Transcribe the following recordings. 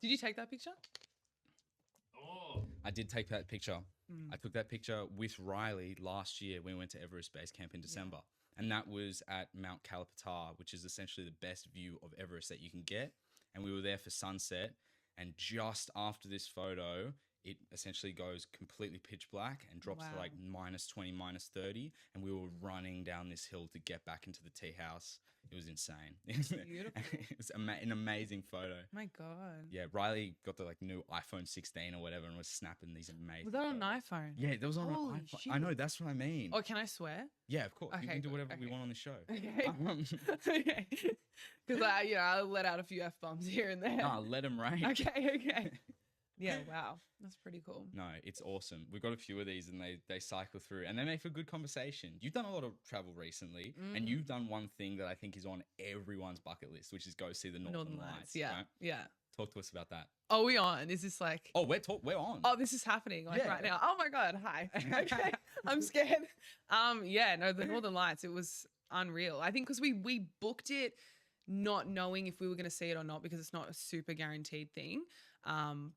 Did you take that picture? Oh, I did take that picture. I took that picture with Riley last year when we went to Everest Base Camp in December. And that was at Mount Kalapatar, which is essentially the best view of Everest that you can get. And we were there for sunset. And just after this photo, it essentially goes completely pitch black and drops to like -20, -30. And we were running down this hill to get back into the tea house. It was insane. Beautiful. It was an amazing photo. My God. Yeah, Riley got the like new iPhone 16 or whatever and was snapping these amazing. Was that on an photos. iPhone? Yeah, that was on Holy an iPhone. shit. I know, that's what I mean. Oh, can I swear? Yeah, of course. You Okay, can do good. whatever we Okay. want on the show. Okay. Okay. Because I let out a few F-bombs here and there. Nah, let them rain. Okay. Yeah, wow. That's pretty cool. No, it's awesome. We've got a few of these and they cycle through and they make for good conversation. You've done a lot of travel recently and you've done one thing that I think is on everyone's bucket list, which is go see the Northern Lights. Yeah. Right? Yeah. Talk to us about that. Are we on? Is this like... Oh, we're on. Oh, this is happening like Yeah. right now. Oh my God. Hi. Okay. I'm scared. The Northern Lights, it was unreal. I think because we booked it not knowing if we were going to see it or not because it's not a super guaranteed thing.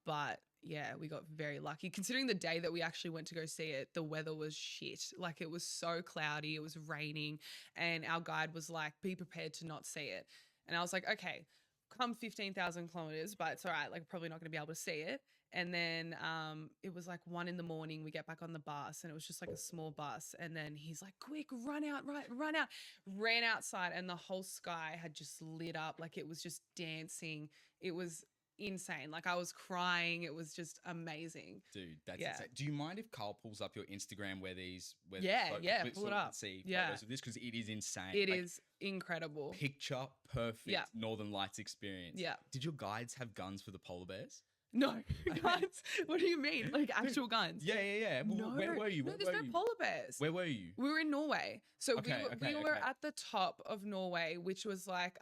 But yeah, we got very lucky. Considering the day that we actually went to go see it, the weather was shit. Like it was so cloudy, it was raining, and our guide was like, be prepared to not see it. And I was like, okay, come 15,000 kilometers, but it's all right. Like probably not going to be able to see it. And then it was like 1 a.m. We get back on the bus and it was just like a small bus. And then he's like, quick, run out, ran outside. And the whole sky had just lit up. Like it was just dancing. It was insane. Like I was crying. It was just amazing. Dude, that's Yeah. insane. Do you mind if Carl pulls up your Instagram where Yeah, pull it up. See Yeah. photos of this because it is insane. It Like, is incredible. picture perfect Yeah. Northern Lights experience. Yeah. Did your guides have guns for the polar bears? No, guns. What do you mean? Like actual guns? Yeah. Well, No. where were you? No, Where there's were no you? polar bears. Where were you? We were in Norway. So Okay, we were okay. at the top of Norway, which was like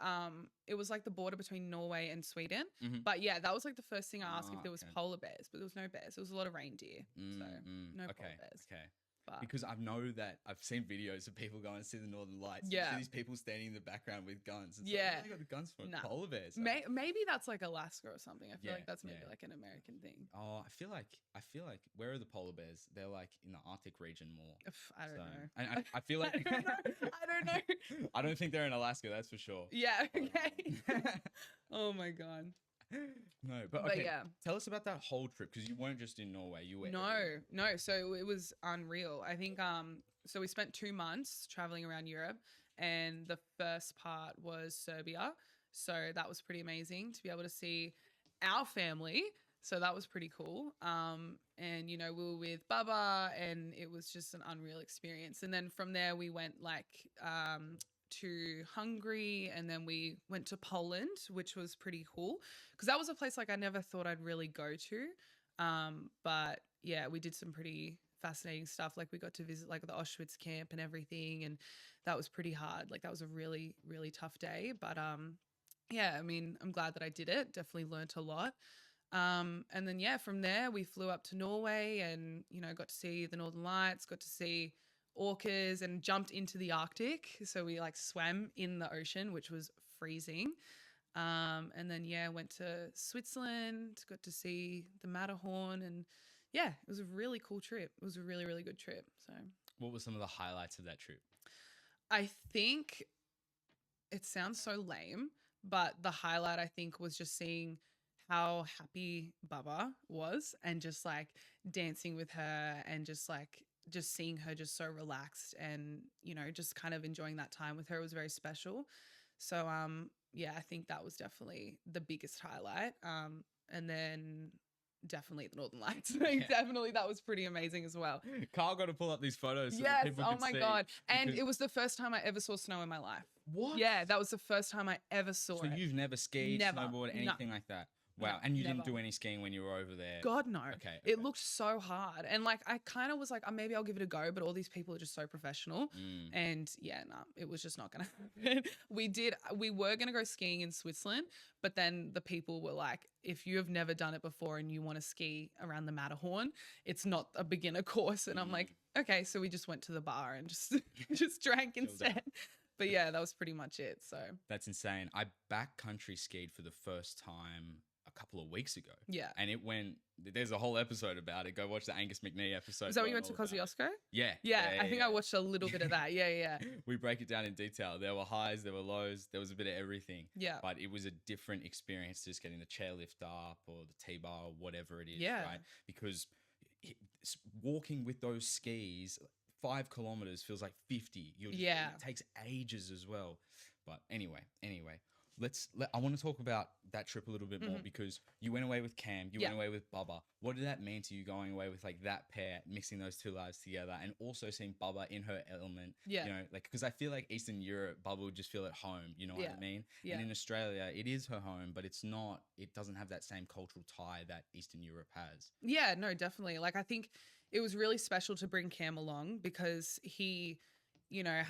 it was like the border between Norway and Sweden. But yeah, that was like the first thing I asked if there was okay. polar bears, but there was no bears. There was a lot of reindeer. So no polar Okay. bears. Okay. But Because I know that I've seen videos of people going to see the Northern Lights. You Yeah. see these people standing in the background with guns. It's Yeah. Like, they got the guns for Nah. polar bears. maybe that's like Alaska or something. I feel Yeah, like that's maybe yeah. like an American thing. Oh, I feel like where are the polar bears? They're like in the Arctic region more. I don't know. And I feel like I don't know. I don't think they're in Alaska, that's for sure. Yeah. Okay. Oh my God. No, but But okay. yeah. Tell us about that whole trip because you weren't just in Norway. You were everywhere. No. So it was unreal. I think so we spent 2 months traveling around Europe and the first part was Serbia. So that was pretty amazing to be able to see our family. So that was pretty cool. And we were with Baba and it was just an unreal experience. And then from there we went like to Hungary and then we went to Poland, which was pretty cool because that was a place like I never thought I'd really go to. But yeah, we did some pretty fascinating stuff. Like we got to visit like the Auschwitz camp and everything. And that was pretty hard. Like that was a really, really tough day. But yeah, I mean, I'm glad that I did it. Definitely learnt a lot. And then, yeah, from there we flew up to Norway and, got to see the Northern Lights, got to see orcas and jumped into the Arctic. So we like swam in the ocean, which was freezing. And then, yeah, went to Switzerland, got to see the Matterhorn and yeah, it was a really cool trip. It was a really, really good trip. So What were some of the highlights of that trip? I think it sounds so lame, but the highlight I think was just seeing how happy Baba was and just like dancing with her and just seeing her just so relaxed and, just kind of enjoying that time with her was very special. So, yeah, I think that was definitely the biggest highlight. And then definitely the Northern Lights. Definitely that was pretty amazing as well. Carl got to pull up these photos. So Yes. that people Oh could my see, God. And because- it was the first time I ever saw snow in my life. What? Yeah, that was the first time I ever saw So it. you've never skied, Never. snowboarded, No. anything like that? Wow. No, And you never. didn't do any skiing when you were over there? God, no. Okay. It looked so hard. And like, I kind of was like, maybe I'll give it a go, but all these people are just so professional. And yeah, no, it was just not going to happen. We were going to go skiing in Switzerland, but then the people were like, if you have never done it before and you want to ski around the Matterhorn, it's not a beginner course. And I'm like, okay. So we just went to the bar and just drank instead. But yeah, that was pretty much it. So That's insane. I backcountry skied for the first time a couple of weeks ago. Yeah. And it went, there's a whole episode about it. Go watch the Angus McNee episode. Is that when you learn went to all about it. Kosciuszko? Yeah. Yeah, I think I watched a little bit of that. Yeah. We break it down in detail. There were highs, there were lows, there was a bit of everything. Yeah. But it was a different experience just getting the chairlift up or the T-bar or whatever it is, Yeah. right? Because walking with those skis, 5 kilometers feels like 50. Yeah. It takes ages as well. But anyway, I want to talk about that trip a little bit more because you went away with Cam, you went away with Bubba. What did that mean to you going away with like that pair, mixing those two lives together and also seeing Bubba in her element? Yeah. You know, like, because I feel like Eastern Europe, Bubba would just feel at home, you know what I mean? Yeah. And in Australia, it is her home, but it's not, it doesn't have that same cultural tie that Eastern Europe has. Yeah, no, definitely. Like, I think it was really special to bring Cam along because he, you know,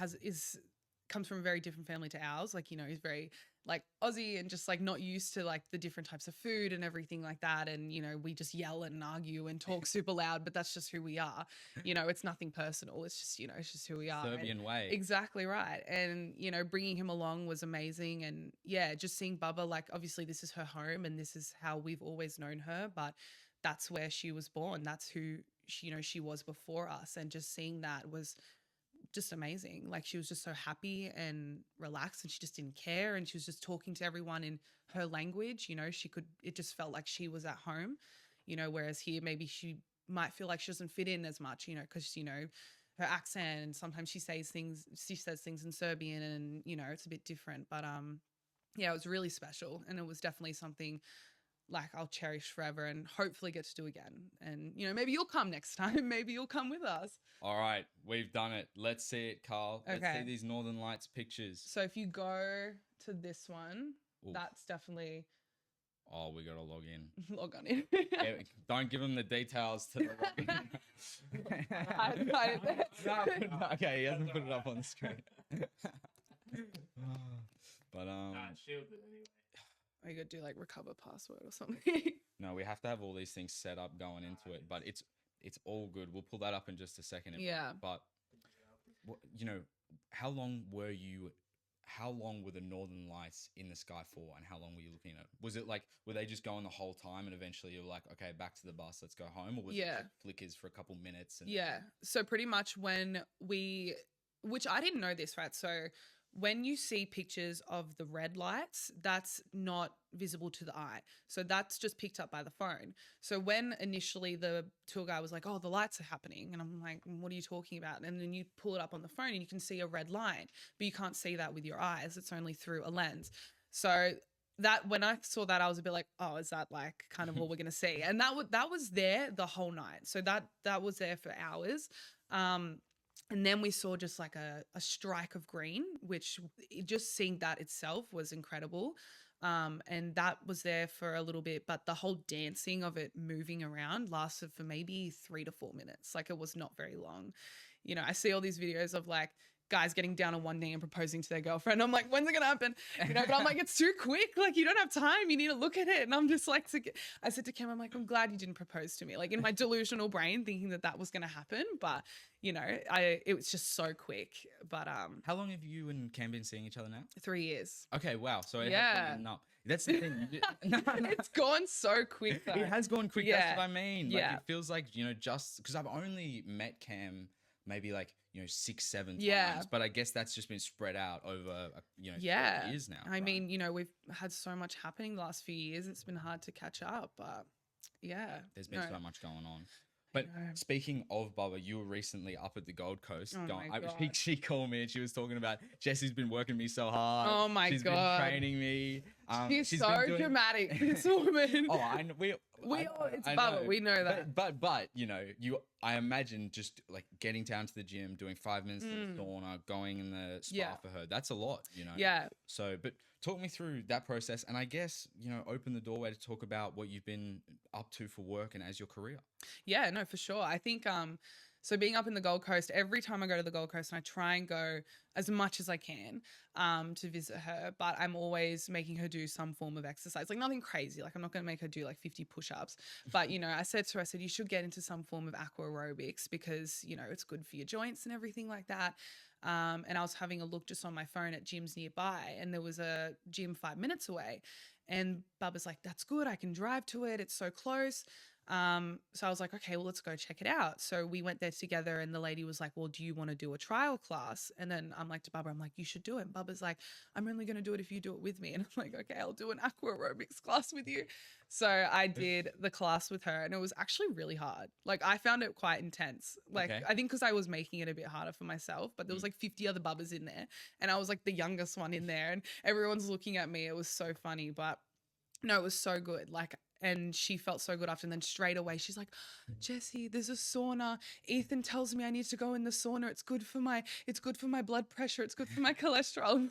comes from a very different family to ours. Like, you know, he's very like Aussie and just like not used to like the different types of food and everything like that. And, you know, we just yell and argue and talk super loud, but that's just who we are. You know, it's nothing personal. It's just, you know, it's just who we are. Serbian way. Exactly right. And, you know, bringing him along was amazing. And yeah, just seeing Bubba, like, obviously this is her home and this is how we've always known her, but that's where she was born. That's who she, you know, she was before us. And just seeing that was just amazing. Like, she was just so happy and relaxed and she just didn't care. And she was just talking to everyone in her language. You know, it just felt like she was at home, you know, whereas here maybe she might feel like she doesn't fit in as much, you know, because, you know, her accent and sometimes she says things in Serbian and, you know, it's a bit different. But yeah, it was really special. And it was definitely something like I'll cherish forever and hopefully get to do again. And, you know, maybe you'll come next time. Maybe you'll come with us. All right, we've done it. Let's see it, Carl. Let's Okay. see these Northern Lights pictures. So if you go to this one, Oof. that's definitely Oh, we got to log in. log on in. Yeah, don't give them the details to the login. Hide it there. No, okay, he hasn't put it up on the screen. But Nah, shielded anyway. Or you could do like recover password or something. no, we have to have all these things set up going into it. But it's all good. We'll pull that up in just a second. Yeah. But you know, how long were the Northern Lights in the sky for, and how long were you looking at it? Was it like, were they just going the whole time and eventually you were like, okay, back to the bus, let's go home? Or was it Yeah. like flickers for a couple minutes? And Yeah. So pretty much which I didn't know this, right? So when you see pictures of the red lights, that's not visible to the eye. So that's just picked up by the phone. So when initially the tour guide was like, oh, the lights are happening. And I'm like, what are you talking about? And then you pull it up on the phone and you can see a red line, but you can't see that with your eyes. It's only through a lens. So that when I saw that, I was a bit like, oh, is that like kind of what we're going to see? And that was there the whole night. So that was there for hours. And then we saw just like a strike of green, which just seeing that itself was incredible. And that was there for a little bit, but the whole dancing of it moving around lasted for maybe 3 to 4 minutes. Like, it was not very long. You know, I see all these videos of like guys getting down on one knee and proposing to their girlfriend. I'm like, when's it gonna happen? You know, but I'm like, it's too quick. Like, you don't have time. You need to look at it. And I'm just like, I said to Kim, I'm like, I'm glad you didn't propose to me. Like, in my delusional brain, thinking that was gonna happen, but you know, it was just so quick. But how long have you and Cam been seeing each other now? 3 years. Okay, wow. So it Yeah. has been up. That's the thing. No. It's gone so quick though. It has gone quick. Yeah. That's what I mean. Like, Yeah. it feels like, you know, just because I've only met Cam maybe like, you know, 6-7 Yeah. times, but I guess that's just been spread out over, you know, 4 years now. I right? mean, you know, we've had so much happening the last few years. It's been hard to catch up, but yeah. There's been No. so much going on. But know. speaking of Bubba, you were recently up at the Gold Coast. Oh going, my God. she called me and she was talking about Jesse's been working me so hard. Oh my She's God. been training me. She's she's so been doing- dramatic, this woman. Oh, I know. It's I Bubba. know. We know that. But you know, I imagine just like getting down to the gym, doing 5 minutes to the sauna, going in the spa Yeah. for her. That's a lot, you know. Yeah. So, but talk me through that process, and I guess, you know, open the doorway to talk about what you've been up to for work and as your career. Yeah, no, for sure. I think so being up in the Gold Coast, every time I go to the Gold Coast, and I try and go as much as I can to visit her, but I'm always making her do some form of exercise, like nothing crazy. Like, I'm not going to make her do like 50 push-ups, but, you know, I said to her, you should get into some form of aqua aerobics because, you know, it's good for your joints and everything like that. And I was having a look just on my phone at gyms nearby, and there was a gym 5 minutes away. And Bubba's like, that's good. I can drive to it. It's so close. So I was like, okay, well, let's go check it out. So we went there together and the lady was like, well, do you want to do a trial class? And then I'm like to Bubba, I'm like, you should do it. And Bubba's like, I'm only going to do it if you do it with me. And I'm like, okay, I'll do an aqua aerobics class with you. So I did the class with her and it was actually really hard. Like I found it quite intense. Like Okay. I think because I was making it a bit harder for myself, but there was like 50 other Bubbas in there and I was like the youngest one in there and everyone's looking at me. It was so funny, but no, it was so good. Like, and she felt so good after. And then straight away, she's like, Jessie, there's a sauna. Ethan tells me I need to go in the sauna. It's good for my blood pressure. It's good for my cholesterol.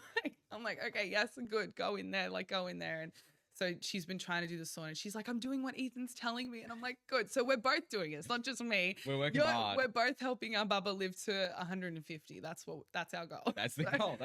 I'm like, okay, yes, good. Go in there. Like, go in there. And so she's been trying to do the sauna. She's like, I'm doing what Ethan's telling me. And I'm like, good. So we're both doing it. It's not just me. We're working hard. We're both helping our Bubba live to 150. That's our goal. That's the goal.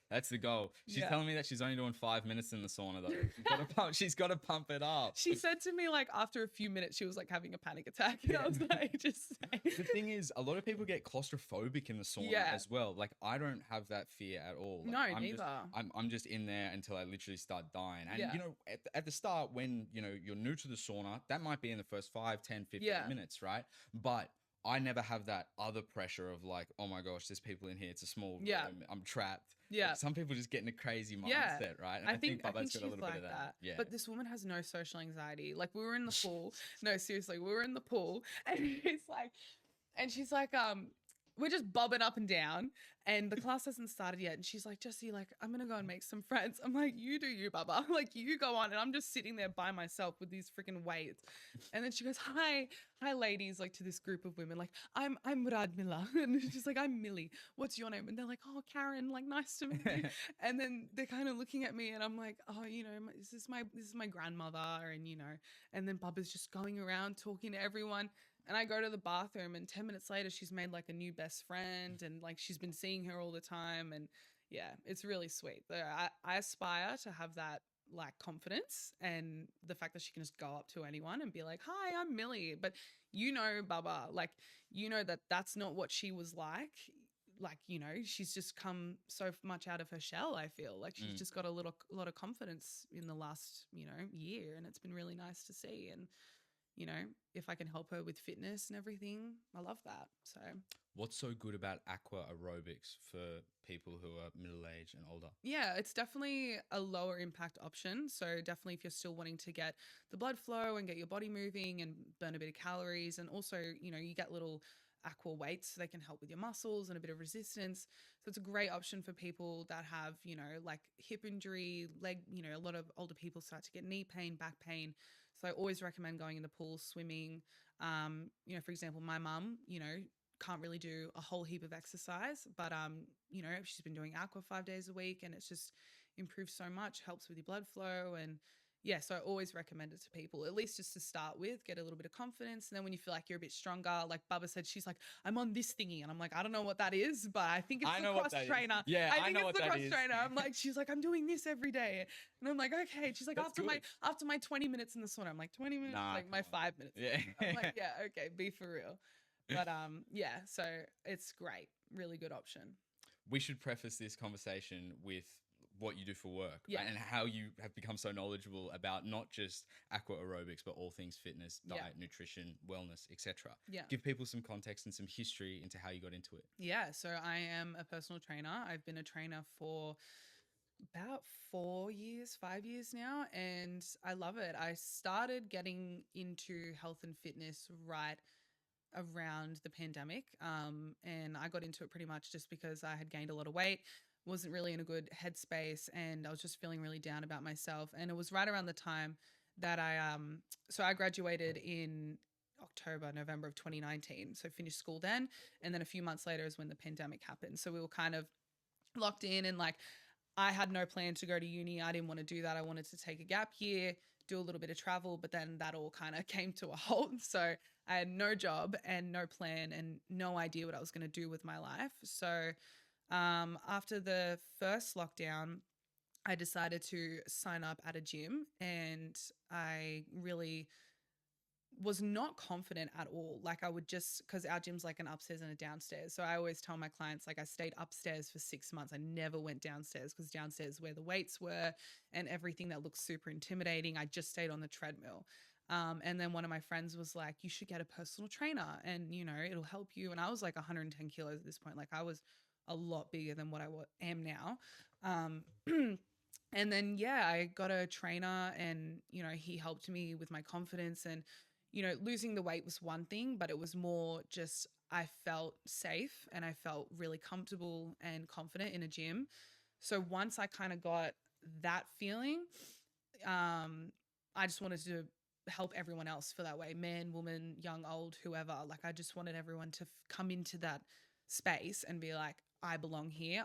That's the goal. She's Yeah. telling me that she's only doing 5 minutes in the sauna though. She's got to pump it up. She said to me, like, after a few minutes, she was like having a panic attack. And I was like, just say. The thing is, a lot of people get claustrophobic in the sauna as well. Like, I don't have that fear at all. Like, No, I'm neither. I'm just in there until I literally start dying. And, Yeah. you know, at the start, when, you know, you're new to the sauna, that might be in the first 5, 10, 15 Yeah. minutes, right? But I never have that other pressure of like, oh my gosh, there's people in here. It's a small room. I'm trapped. Yeah. Like, some people just get in a crazy mindset, Yeah. right? And I think Bubba's got she's a little like bit of that. Yeah. But this woman has no social anxiety. Like we were in the pool. No, seriously, we were in the pool and she's like, we're just bobbing up and down and the class hasn't started yet. And she's like, Jessie, like, I'm going to go and make some friends. I'm like, you do you, Bubba. Like, you go on. And I'm just sitting there by myself with these freaking weights. And then she goes, hi, ladies, like to this group of women. Like, I'm Radmila. And she's like, I'm Millie. What's your name? And they're like, oh, Karen, like, nice to meet you. And then they're kind of looking at me and I'm like, oh, you know, this is my grandmother. And, you know, and then Bubba's just going around talking to everyone. And I go to the bathroom and 10 minutes later, she's made like a new best friend and like she's been seeing her all the time. And yeah, it's really sweet. I aspire to have that like confidence and the fact that she can just go up to anyone and be like, hi, I'm Millie. But you know, Bubba, like, you know that that's not what she was like. Like, you know, she's just come so much out of her shell, I feel. Like she's just got a lot of confidence in the last, you know, year. And it's been really nice to see. And you know, if I can help her with fitness and everything, I love that. So what's so good about aqua aerobics for people who are middle-aged and older? yeah, it's definitely a lower impact option. So definitely if you're still wanting to get the blood flow and get your body moving and burn a bit of calories, and also, you know, you get little aqua weights so they can help with your muscles and a bit of resistance. So it's a great option for people that have, you know, like hip injury, leg, you know, a lot of older people start to get knee pain, back pain. So I always recommend going in the pool, swimming. You know, for example, my mum, you know, can't really do a whole heap of exercise, but you know, she's been doing aqua 5 days a week and it's just improved so much, helps with your blood flow. And yeah, so I always recommend it to people, at least just to start with, get a little bit of confidence. And then when you feel like you're a bit stronger, like Bubba said, she's like, I'm on this thingy. And I'm like, I don't know what that is, but I think it's the cross trainer. Yeah, I think it's the cross trainer. I'm like, she's like, I'm doing this every day. And I'm like, okay. She's like, after my 20 minutes in the sauna, I'm like, 20 minutes? Nah, like my 5 minutes. Yeah. I'm like, yeah, okay, be for real. But yeah, so it's great. Really good option. We should preface this conversation with what you do for work, Yeah. right? And how you have become so knowledgeable about not just aqua aerobics, but all things fitness, diet, Yeah. nutrition, wellness, etc. Yeah. Give people some context and some history into how you got into it. Yeah, so I am a personal trainer. I've been a trainer for about 5 years now, and I love it. I started getting into health and fitness right around the pandemic, and I got into it pretty much just because I had gained a lot of weight, wasn't really in a good headspace, and I was just feeling really down about myself. And it was right around the time that I graduated in November of 2019. So finished school then, and then a few months later is when the pandemic happened. So we were kind of locked in, and like I had no plan to go to uni. I didn't want to do that. I wanted to take a gap year, do a little bit of travel, but then that all kind of came to a halt. So I had no job and no plan and no idea what I was going to do with my life. So after the first lockdown, I decided to sign up at a gym, and I really was not confident at all. Like I would just, because our gym's like an upstairs and a downstairs. So I always tell my clients, like I stayed upstairs for 6 months. I never went downstairs because downstairs is where the weights were and everything that looks super intimidating. I just stayed on the treadmill. And then one of my friends was like, you should get a personal trainer and, you know, it'll help you. And I was like 110 kilos at this point. Like I was a lot bigger than what I am now. And then, yeah, I got a trainer and, you know, he helped me with my confidence and, you know, losing the weight was one thing, but it was more just I felt safe and I felt really comfortable and confident in a gym. So once I kind of got that feeling, I just wanted to help everyone else feel that way, man, woman, young, old, whoever. Like I just wanted everyone to come into that space and be like, I belong here.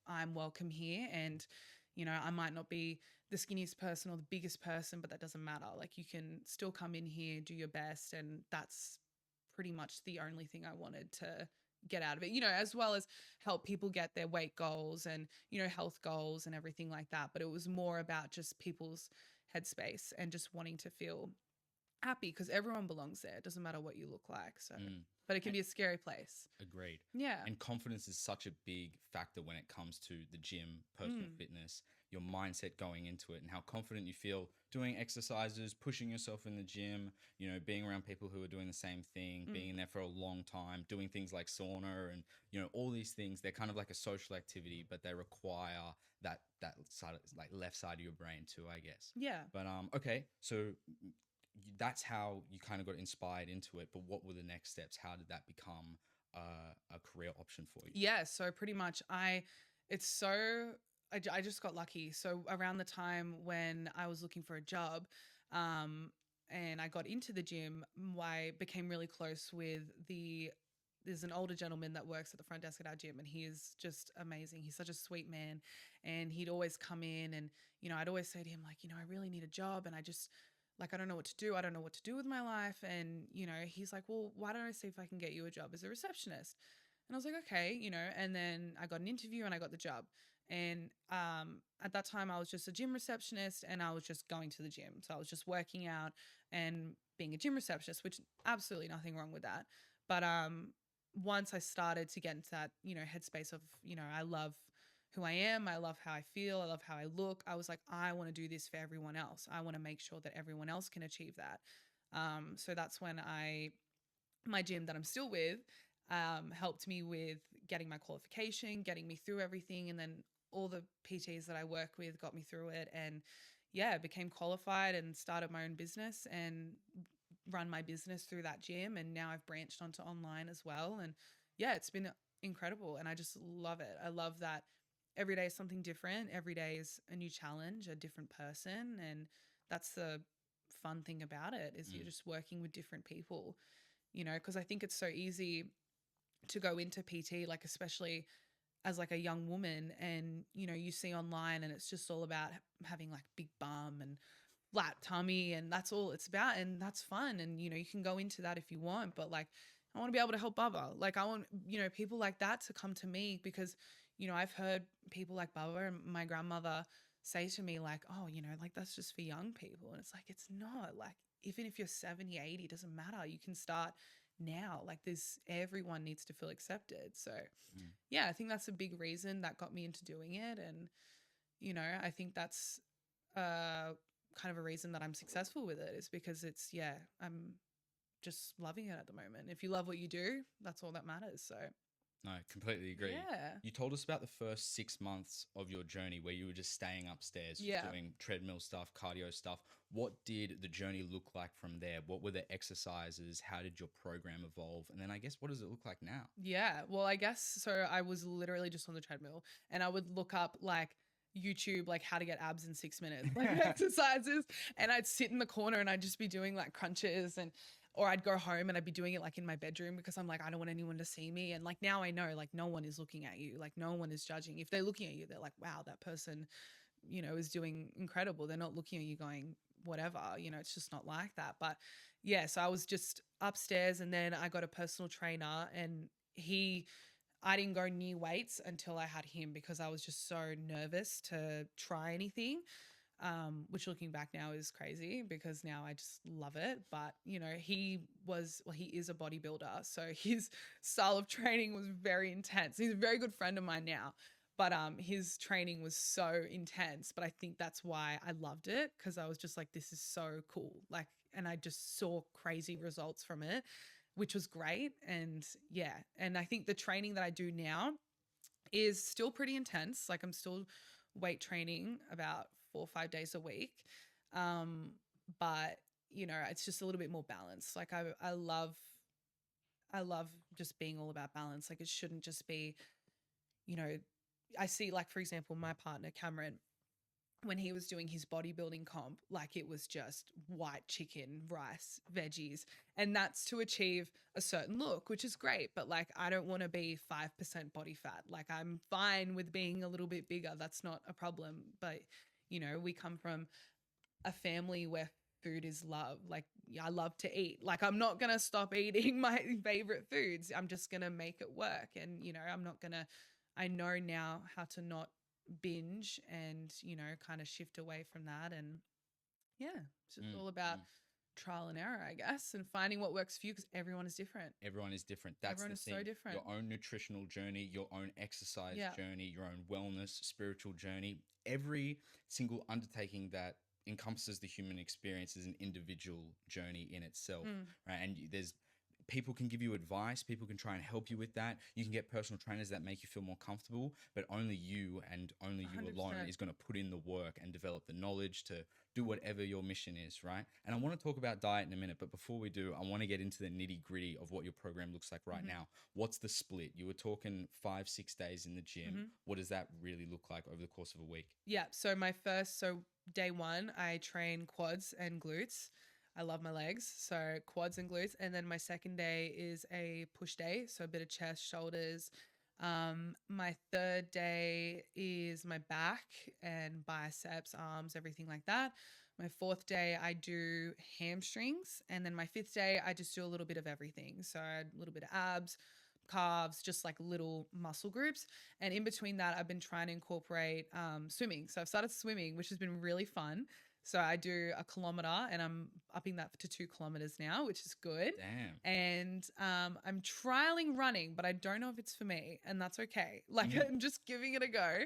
I'm welcome here. And, you know, I might not be the skinniest person or the biggest person, but that doesn't matter. Like you can still come in here, do your best. And that's pretty much the only thing I wanted to get out of it, you know, as well as help people get their weight goals and, you know, health goals and everything like that. But it was more about just people's headspace and just wanting to feel happy because everyone belongs there. It doesn't matter what you look like. So, but it can be a scary place. Agreed. Yeah. And confidence is such a big factor when it comes to the gym, personal fitness, your mindset going into it and how confident you feel doing exercises, pushing yourself in the gym, you know, being around people who are doing the same thing, being in there for a long time, doing things like sauna and, you know, all these things. They're kind of like a social activity, but they require that side of, like left side of your brain too, I guess. Yeah. But okay, so that's how you kind of got inspired into it. But what were the next steps? How did that become a career option for you? Yeah. So pretty much I just got lucky. So around the time when I was looking for a job, and I got into the gym, I became really close with there's an older gentleman that works at the front desk at our gym and he is just amazing. He's such a sweet man and he'd always come in and, you know, I'd always say to him like, you know, I really need a job and I just like, I don't know what to do. I don't know what to do with my life. And, you know, he's like, well, why don't I see if I can get you a job as a receptionist? And I was like, okay, you know, and then I got an interview and I got the job. And at that time, I was just a gym receptionist and I was just going to the gym. So I was just working out and being a gym receptionist, which absolutely nothing wrong with that. But once I started to get into that, you know, headspace of, you know, I love who I am. I love how I feel. I love how I look. I was like, I want to do this for everyone else. I want to make sure that everyone else can achieve that. So that's when my gym that I'm still with helped me with getting my qualification, getting me through everything. And then all the PTs that I work with got me through it. And yeah, became qualified and started my own business and run my business through that gym. And now I've branched onto online as well. And yeah, it's been incredible. And I just love it. I love that every day is something different. Every day is a new challenge, a different person. And that's the fun thing about it is you're just working with different people, you know, because I think it's so easy to go into PT, like especially as like a young woman and, you know, you see online and it's just all about having like big bum and flat tummy and that's all it's about and that's fun. And, you know, you can go into that if you want, but like, I want to be able to help Bubba. Like I want, you know, people like that to come to me because, you know, I've heard people like Bubba and my grandmother say to me like, oh, you know, like that's just for young people. And it's like, it's not like, even if you're 70, 80, it doesn't matter. You can start now. Like everyone needs to feel accepted. So yeah, I think that's a big reason that got me into doing it. And, you know, I think that's kind of a reason that I'm successful with it is because I'm just loving it at the moment. If you love what you do, that's all that matters. So no, completely agree. Yeah. You told us about the first 6 months of your journey where you were just staying upstairs, just Yeah. doing treadmill stuff, cardio stuff. What did the journey look like from there? What were the exercises? How did your program evolve? And then I guess, what does it look like now? Yeah. Well, I guess so. I was literally just on the treadmill and I would look up like YouTube, like how to get abs in 6 minutes, like exercises. And I'd sit in the corner and I'd just be doing like crunches or I'd go home and I'd be doing it like in my bedroom because I'm like, I don't want anyone to see me. And like now I know like no one is looking at you. Like no one is judging. If they're looking at you, they're like, wow, that person, you know, is doing incredible. They're not looking at you going, whatever, you know, it's just not like that. But yeah, so I was just upstairs and then I got a personal trainer and I didn't go near weights until I had him because I was just so nervous to try anything. which looking back now is crazy because now I just love it. But, you know, he is a bodybuilder. So his style of training was very intense. He's a very good friend of mine now. But his training was so intense. But I think that's why I loved it, because I was just like, this is so cool. Like, and I just saw crazy results from it, which was great. And yeah, and I think the training that I do now is still pretty intense. Like I'm still weight training about 4 or 5 days a week. But you know, it's just a little bit more balanced. Like I love just being all about balance. Like it shouldn't just be, you know, I see like, for example, my partner Cameron, when he was doing his bodybuilding comp, like it was just white chicken, rice, veggies. And that's to achieve a certain look, which is great. But like, I don't want to be 5% body fat. Like, I'm fine with being a little bit bigger. That's not a problem. But, you know, we come from a family where food is love. Like, I love to eat. Like, I'm not going to stop eating my favorite foods. I'm just going to make it work. And, you know, I know now how to not binge and, you know, kind of shift away from that. And yeah, it's just all about trial and error, I guess, and finding what works for you, because everyone is different. Everyone is different. That's Everyone the is thing. so different. Your own nutritional journey, your own exercise Yeah. journey, your own wellness, spiritual journey. Every single undertaking that encompasses the human experience is an individual journey in itself, right? And there's people can give you advice, people can try and help you with that. You can get personal trainers that make you feel more comfortable, but only you and only you alone 100%. is going to put in the work and develop the knowledge to do whatever your mission is, right? And I want to talk about diet in a minute, but before we do, I want to get into the nitty gritty of what your program looks like right now. What's the split? You were talking 5-6 days in the gym. What does that really look like over the course of a week? Yeah. So day one, I train quads and glutes. I love my legs, so quads and glutes. And then my second day is a push day, so a bit of chest, shoulders. My third day is my back and biceps, arms, everything like that. My fourth day, I do hamstrings. And then my fifth day, I just do a little bit of everything. So a little bit of abs, calves, just like little muscle groups. And in between that, I've been trying to incorporate swimming. So I've started swimming, which has been really fun. So I do a kilometer and I'm upping that to 2 kilometers now, which is good. Damn. And I'm trialing running, but I don't know if it's for me, and that's okay. Like I'm just giving it a go.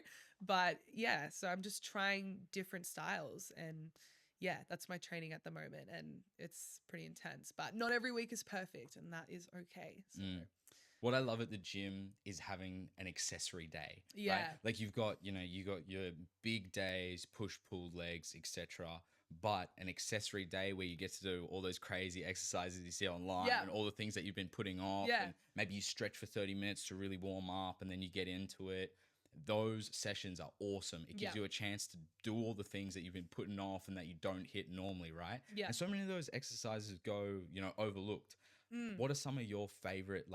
But yeah, so I'm just trying different styles, and yeah, that's my training at the moment, and it's pretty intense. But not every week is perfect, and that is okay. So. What I love at the gym is having an accessory day. Yeah. Right? Like you got your big days, push, pull, legs, etc. But an accessory day where you get to do all those crazy exercises you see online and all the things that you've been putting off. Yeah. And maybe you stretch for 30 minutes to really warm up and then you get into it. Those sessions are awesome. It gives you a chance to do all the things that you've been putting off and that you don't hit normally, right? Yeah. And so many of those exercises go, overlooked. What are some of your favorite,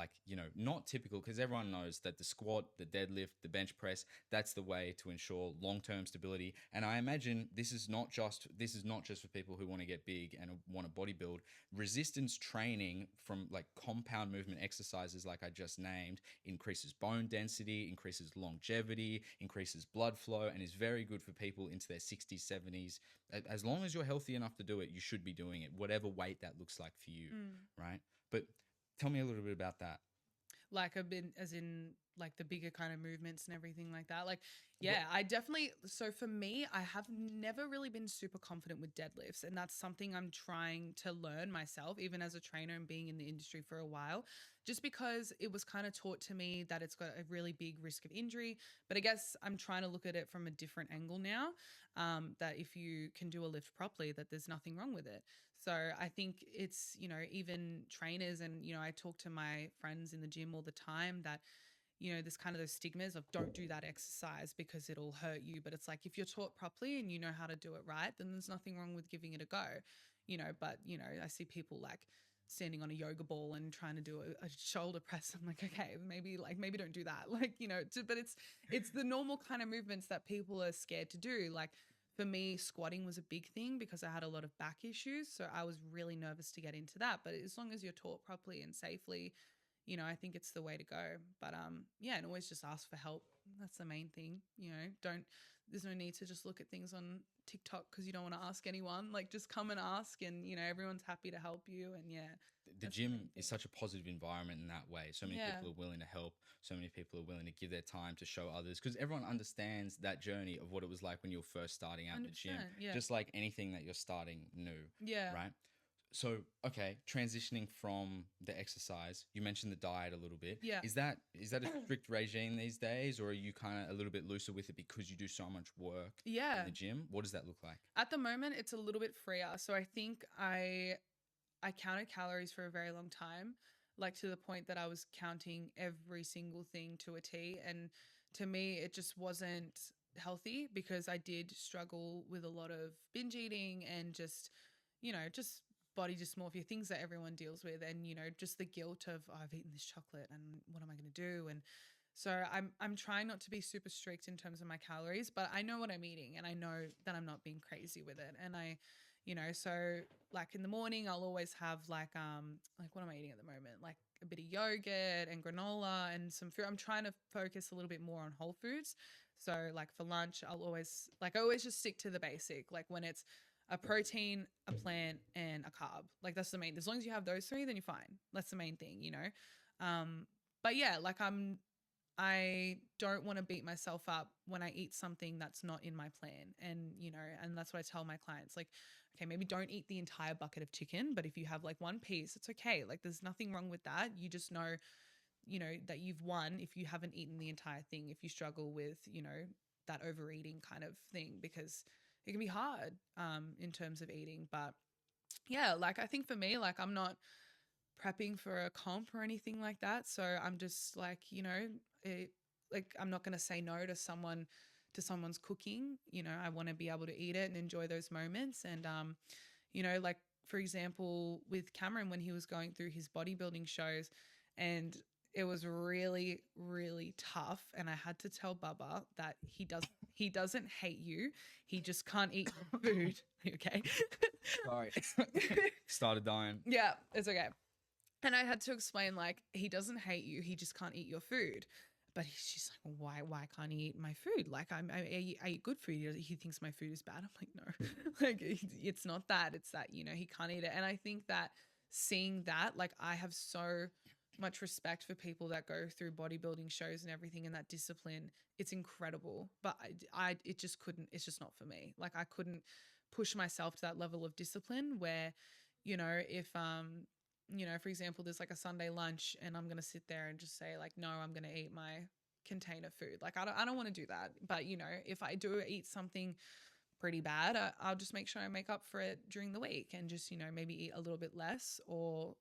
not typical, because everyone knows that the squat, the deadlift, the bench press, that's the way to ensure long-term stability. And I imagine this is not just for people who want to get big and want to bodybuild. Resistance training from like compound movement exercises like I just named increases bone density, increases longevity, increases blood flow, and is very good for people into their 60s, 70s. As long as you're healthy enough to do it, you should be doing it, whatever weight that looks like for you, right? But tell me a little bit about that. Like as in like the bigger kind of movements and everything like that. Like, yeah, I definitely, so for me, I have never really been super confident with deadlifts. And that's something I'm trying to learn myself, even as a trainer and being in the industry for a while, just because it was kind of taught to me that it's got a really big risk of injury. But I guess I'm trying to look at it from a different angle now, that if you can do a lift properly, that there's nothing wrong with it. So I think it's, even trainers and, I talk to my friends in the gym all the time that, there's kind of those stigmas of don't do that exercise because it'll hurt you. But it's like, if you're taught properly and you know how to do it right, then there's nothing wrong with giving it a go, but, I see people like standing on a yoga ball and trying to do a shoulder press. I'm like, okay, maybe don't do that. But it's the normal kind of movements that people are scared to do. Like, for me, squatting was a big thing because I had a lot of back issues. So I was really nervous to get into that. But as long as you're taught properly and safely, I think it's the way to go. But and always just ask for help. That's the main thing. there's no need to just look at things on TikTok because you don't want to ask anyone. Like, just come and ask, and everyone's happy to help you. And The that's gym main is thing. such a positive environment in that way. So many Yeah. people are willing to help. So many people are willing to give their time to show others because everyone understands that journey of what it was like when you were first starting out in the gym. 100%. Yeah. Just like anything that you're starting new, Yeah. right? So, okay, transitioning from the exercise, you mentioned the diet a little bit. Yeah. Is that a strict regime these days, or are you kind of a little bit looser with it because you do so much work Yeah. in the gym? What does that look like? At the moment, it's a little bit freer. So I think I counted calories for a very long time, like to the point that I was counting every single thing to a T. And to me, it just wasn't healthy because I did struggle with a lot of binge eating and just body dysmorphia, things that everyone deals with. And, just the guilt of, oh, I've eaten this chocolate and what am I going to do? And so I'm trying not to be super strict in terms of my calories, but I know what I'm eating and I know that I'm not being crazy with it. And so like in the morning I'll always have like what am I eating at the moment? Like a bit of yogurt and granola and some fruit. I'm trying to focus a little bit more on whole foods. So like for lunch I always just stick to the basic. Like when it's a protein, a plant, and a carb. Like that's the main. As long as you have those three, then you're fine. That's the main thing. But yeah, like I don't want to beat myself up when I eat something that's not in my plan. And that's what I tell my clients. Like, okay, maybe don't eat the entire bucket of chicken, but if you have like one piece, it's okay. Like there's nothing wrong with that. You just know, that you've won if you haven't eaten the entire thing, if you struggle with, that overeating kind of thing, because it can be hard in terms of eating. But yeah, like I think for me, like I'm not prepping for a comp or anything like that. So I'm just like, I'm not going to say no to someone's cooking. I want to be able to eat it and enjoy those moments. And, like for example, with Cameron, when he was going through his bodybuilding shows, and it was really, really tough. And I had to tell Bubba that he doesn't hate you. He just can't eat your food. Okay. Sorry. Started dying. Yeah, it's okay. And I had to explain, like, he doesn't hate you. He just can't eat your food. But she's like, why can't he eat my food? Like, I eat good food. He thinks my food is bad. I'm like, no, like, it's not that. It's that, he can't eat it. And I think that seeing that, like, I have so much respect for people that go through bodybuilding shows and everything and that discipline. It's incredible. But it's just not for me. Like, I couldn't push myself to that level of discipline where, if, for example, there's like a Sunday lunch and I'm going to sit there and just say like, no, I'm going to eat my container food. Like, I don't want to do that. But, if I do eat something pretty bad, I'll just make sure I make up for it during the week and just, maybe eat a little bit less or,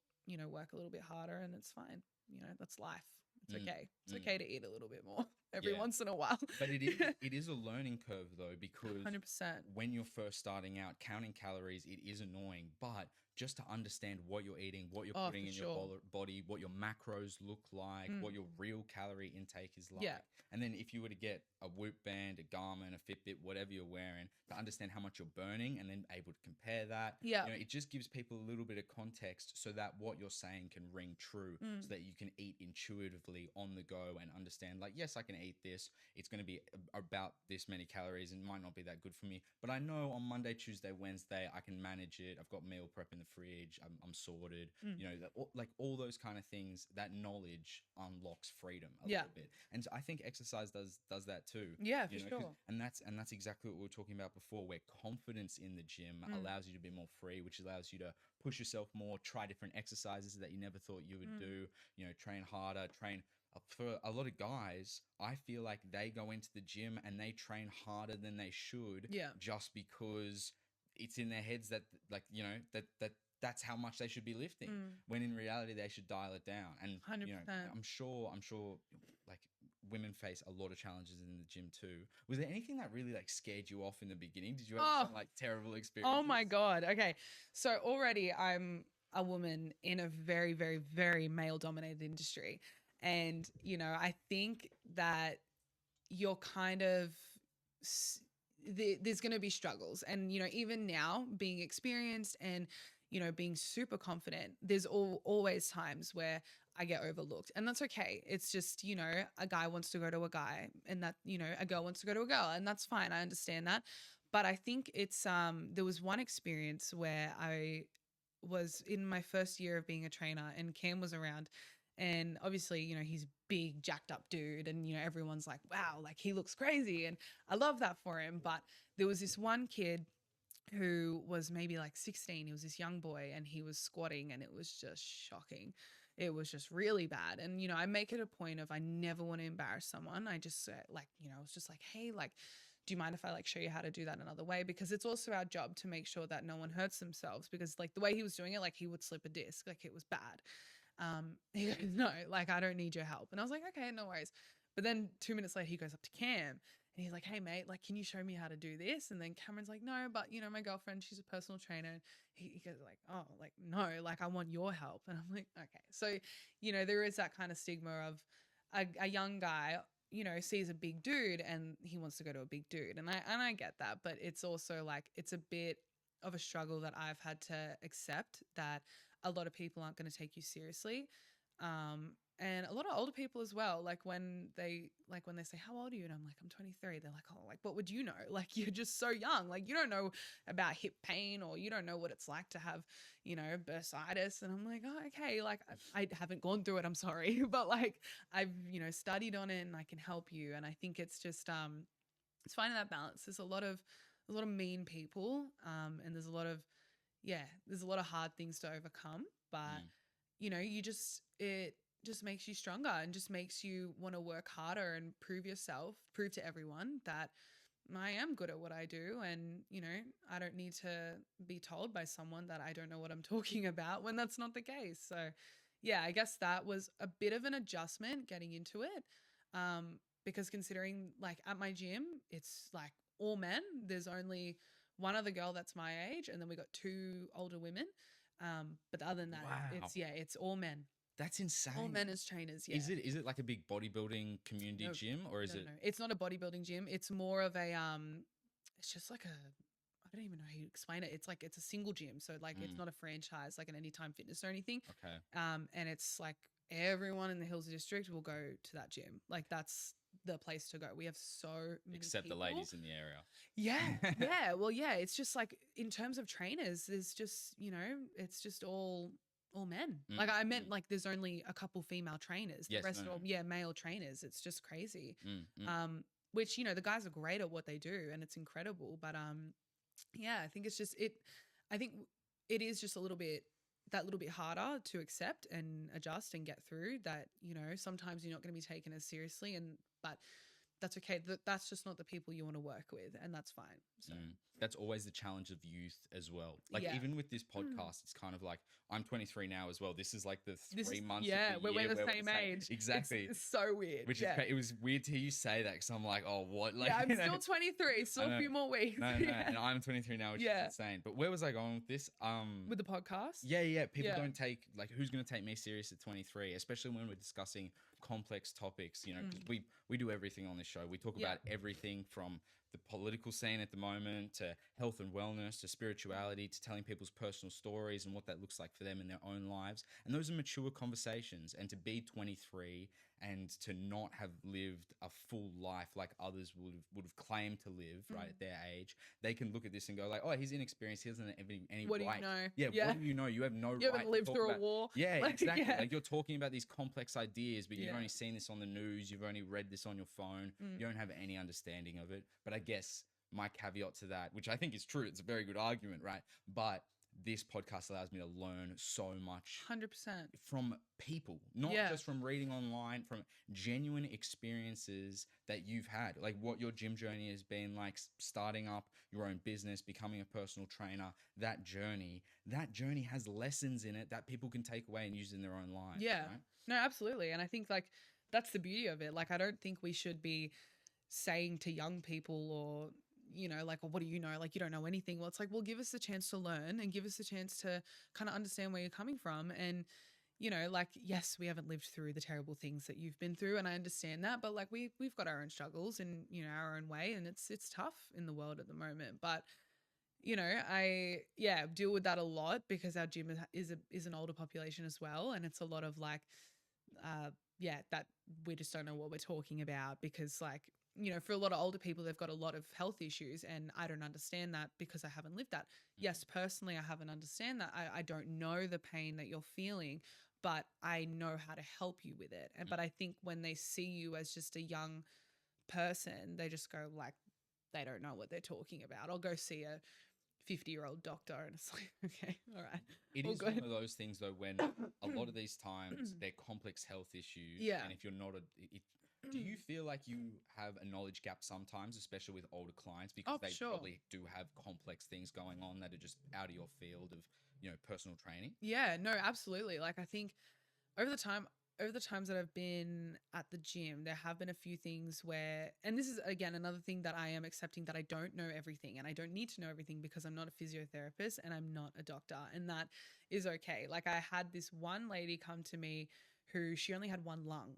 work a little bit harder, and it's fine. That's life. It's okay. It's okay to eat a little bit more every once in a while. But it is a learning curve though, because 100%. when you're first starting out, counting calories, it is annoying. But just to understand what you're eating, what you're putting in your body, what your macros look like, what your real calorie intake is like. Yeah. And then if you were to get a Whoop band, a Garmin, a Fitbit, whatever you're wearing, to understand how much you're burning and then able to compare that. Yeah. It just gives people a little bit of context so that what you're saying can ring true, so that you can eat intuitively on the go and understand, like, yes, I can eat this. It's going to be about this many calories and might not be that good for me. But I know on Monday, Tuesday, Wednesday, I can manage it. I've got meal prep in the fridge. I'm sorted. Like all those kind of things, that knowledge unlocks freedom a little bit. And so I think exercise does that too. Yeah, for sure. And that's exactly what we were talking about before, where confidence in the gym allows you to be more free, which allows you to push yourself more, try different exercises that you never thought you would do, train harder, train. For a lot of guys, I feel like they go into the gym and they train harder than they should, just because it's in their heads that, like, that's how much they should be lifting, when in reality they should dial it down. And 100%. I'm sure like women face a lot of challenges in the gym too. Was there anything that really like scared you off in the beginning? Did you have some like terrible experiences? Oh my God. Okay. So already I'm a woman in a very, very, very male dominated industry. And, I think that you're kind of, there's going to be struggles. And, even now being experienced and, being super confident, there's always times where I get overlooked, and that's okay. It's just, a guy wants to go to a guy, and that, a girl wants to go to a girl, and that's fine. I understand that. But I think it's, there was one experience where I was in my first year of being a trainer and Cam was around, and obviously, he's big, jacked up dude, and, everyone's like, wow, like he looks crazy. And I love that for him. But there was this one kid who was maybe like 16. He was this young boy and he was squatting, and it was just shocking. It was just really bad. And, I make it a point of I never want to embarrass someone. I just I was just like, hey, like, do you mind if I like show you how to do that another way? Because it's also our job to make sure that no one hurts themselves, because like the way he was doing it, like he would slip a disc, like it was bad. He goes, no, like I don't need your help. And I was like, okay, no worries. But then 2 minutes later, he goes up to Cam and he's like, hey mate, like, can you show me how to do this? And then Cameron's like, no, but my girlfriend, she's a personal trainer. And he goes like, oh, like, no, like I want your help. And I'm like, okay. So, there is that kind of stigma of a young guy, sees a big dude and he wants to go to a big dude. And I get that, but it's also like, it's a bit of a struggle that I've had to accept, that a lot of people aren't going to take you seriously. And a lot of older people as well, like when they say, how old are you? And I'm like, I'm 23. They're like, oh, like, what would you know? Like, you're just so young. Like, you don't know about hip pain, or you don't know what it's like to have, bursitis. And I'm like, oh, okay. Like, I haven't gone through it. I'm sorry. But like, I've, studied on it and I can help you. And I think it's just, it's finding that balance. There's a lot of mean people. And there's a lot of hard things to overcome, but it just makes you stronger and just makes you want to work harder and prove to everyone that I am good at what I do. And, I don't need to be told by someone that I don't know what I'm talking about when that's not the case. So yeah, I guess that was a bit of an adjustment getting into it. Because considering like at my gym, it's like all men, there's only one other girl that's my age, and then we got 2 older women. But other than that, Wow. it's all men. That's insane. All men as trainers, yeah. Is it like a big bodybuilding community gym, or is it? No, it's not a bodybuilding gym. It's more of a it's just like I don't even know how you explain it. It's like it's a single gym, so like it's not a franchise like an Anytime Fitness or anything. Okay. And it's like everyone in the Hills District will go to that gym. Like that's the place to go. We have so many Except people. the ladies in the area. Yeah, yeah. Well, yeah. It's just like in terms of trainers, there's just it's just all men. Like I meant like there's only a couple female trainers. The rest are all male trainers. It's just crazy. Which the guys are great at what they do and it's incredible. But yeah, I think it's just I think it is just a little bit harder to accept and adjust and get through that. Sometimes you're not going to be taken as seriously, but that's okay. That's just not the people you want to work with, and that's fine. So that's always the challenge of youth as well. Like even with this podcast, it's kind of like I'm 23 now as well. This is like the 3 months. Yeah, of the we're year the same age. Exactly. It's so weird. Which is it was weird to hear you say that because I'm like, oh, what? Like, yeah, I'm still 23. Still a few more weeks. No, and I'm 23 now, which is insane. But where was I going with this? With the podcast. Yeah. People don't take who's going to take me serious at 23, especially when we're discussing complex topics. Because we do everything on this show. We talk about everything from the political scene at the moment to health and wellness to spirituality to telling people's personal stories and what that looks like for them in their own lives. And those are mature conversations. And to be 23 and to not have lived a full life like others would have claimed to live right at their age, they can look at this and go like, oh, he's inexperienced. He doesn't have any what right. Do you know? Yeah, what do you know? You have no right. You haven't lived through a war. Yeah, exactly. Like you're talking about these complex ideas, but you've only seen this on the news. You've only read this on your phone. You don't have any understanding of it. But I guess my caveat to that, which I think is true, it's a very good argument, right? But this podcast allows me to learn so much 100% from people, not just from reading online, from genuine experiences that you've had, like what your gym journey has been like, starting up your own business, becoming a personal trainer. That journey has lessons in it that people can take away and use in their own lives. Yeah, right? No, absolutely. And I think like that's the beauty of it. Like I don't think we should be saying to young people or like, well, what do you know? Like, you don't know anything. Well, it's like, well, give us a chance to learn and give us a chance to kind of understand where you're coming from. And, like, yes, we haven't lived through the terrible things that you've been through. And I understand that, but like, we've got our own struggles and, our own way. And it's tough in the world at the moment, but you know, I deal with that a lot because our gym is an older population as well, and it's a lot of like, that we just don't know what we're talking about because like, you know, for a lot of older people, they've got a lot of health issues, and I don't understand that because I haven't lived that. Yes, personally, I haven't understand that. I don't know the pain that you're feeling, but I know how to help you with it. And but I think when they see you as just a young person, they just go like, they don't know what they're talking about. I'll go see a 50-year-old doctor, and it's like, okay, all right. It all is good. one of those things though, when a lot of these times they're complex health issues. Yeah. And if you're not do you feel like you have a knowledge gap sometimes, especially with older clients, because for they sure. probably do have complex things going on that are just out of your field of, you know, personal training? Yeah, no, absolutely. Like I think over the times that I've been at the gym, there have been a few things where, and this is again another thing that I am accepting, that I don't know everything and I don't need to know everything because I'm not a physiotherapist and I'm not a doctor, and that is okay. Like I had this one lady come to me who she only had one lung.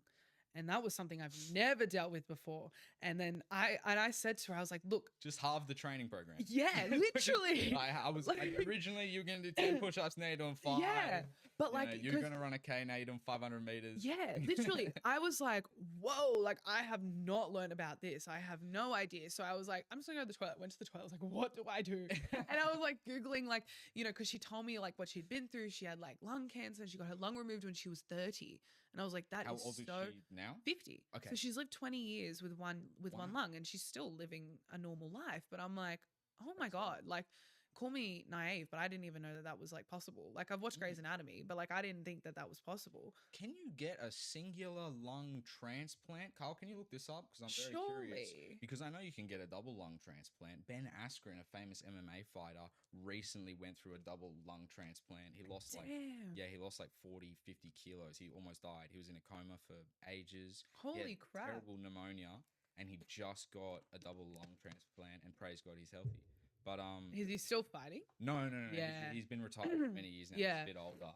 And that was something I've never dealt with before. And then I said to her, I was like, look, Just halve the training program. yeah, literally. I was like, originally you were going to do 10 push-ups, now you're doing 5. Yeah, but You like, know, you're 'cause- going to run a K, now you're doing 500 meters. yeah, literally. I was like, whoa, like I have not learned about this. I have no idea. So I was like, I'm just gonna go to the toilet. Went to the toilet. I was like, what do I do? And I was like Googling, like, you know, because she told me like what she'd been through. She had like lung cancer and she got her lung removed when she was 30. And I was like, that How is old so is she now? 50. Okay. So she's lived 20 years with one Wow. lung, and she's still living a normal life. But I'm like, oh my God, like call me naive, but I didn't even know that that was like possible. Like I've watched Grey's Anatomy, but like I didn't think that that was possible. Can you get a singular lung transplant? Carl, can you look this up? Because I'm very curious. Surely. Because I know you can get a double lung transplant. Ben Askren, a famous MMA fighter, recently went through a double lung transplant. He lost he lost like 40, 50 kilos. He almost died. He was in a coma for ages. He Holy had crap. terrible pneumonia, and he just got a double lung transplant, and praise God he's healthy. But Is he still fighting? no. Yeah. He's been retired for many years now. Yeah. He's a bit older.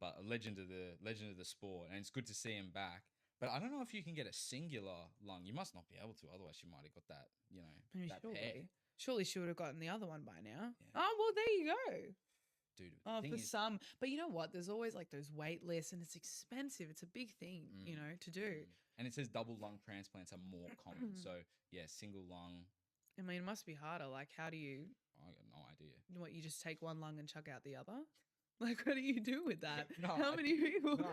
But a legend of the sport, and it's good to see him back. But I don't know if you can get a singular lung. You must not be able to, otherwise you might have got that, you know, I mean, that pair. surely she would have gotten the other one by now. Yeah. Oh, well, there you go. Dude, Oh, the for thing is, some. But you know what? There's always like those wait lists, and it's expensive. It's a big thing, you know, to do. and it says double lung transplants are more common. So yeah, single lung, I mean, it must be harder. Like, how do you, I got no idea. what, you just take one lung and chuck out the other? Like, what do you do with that? No, How many people? no.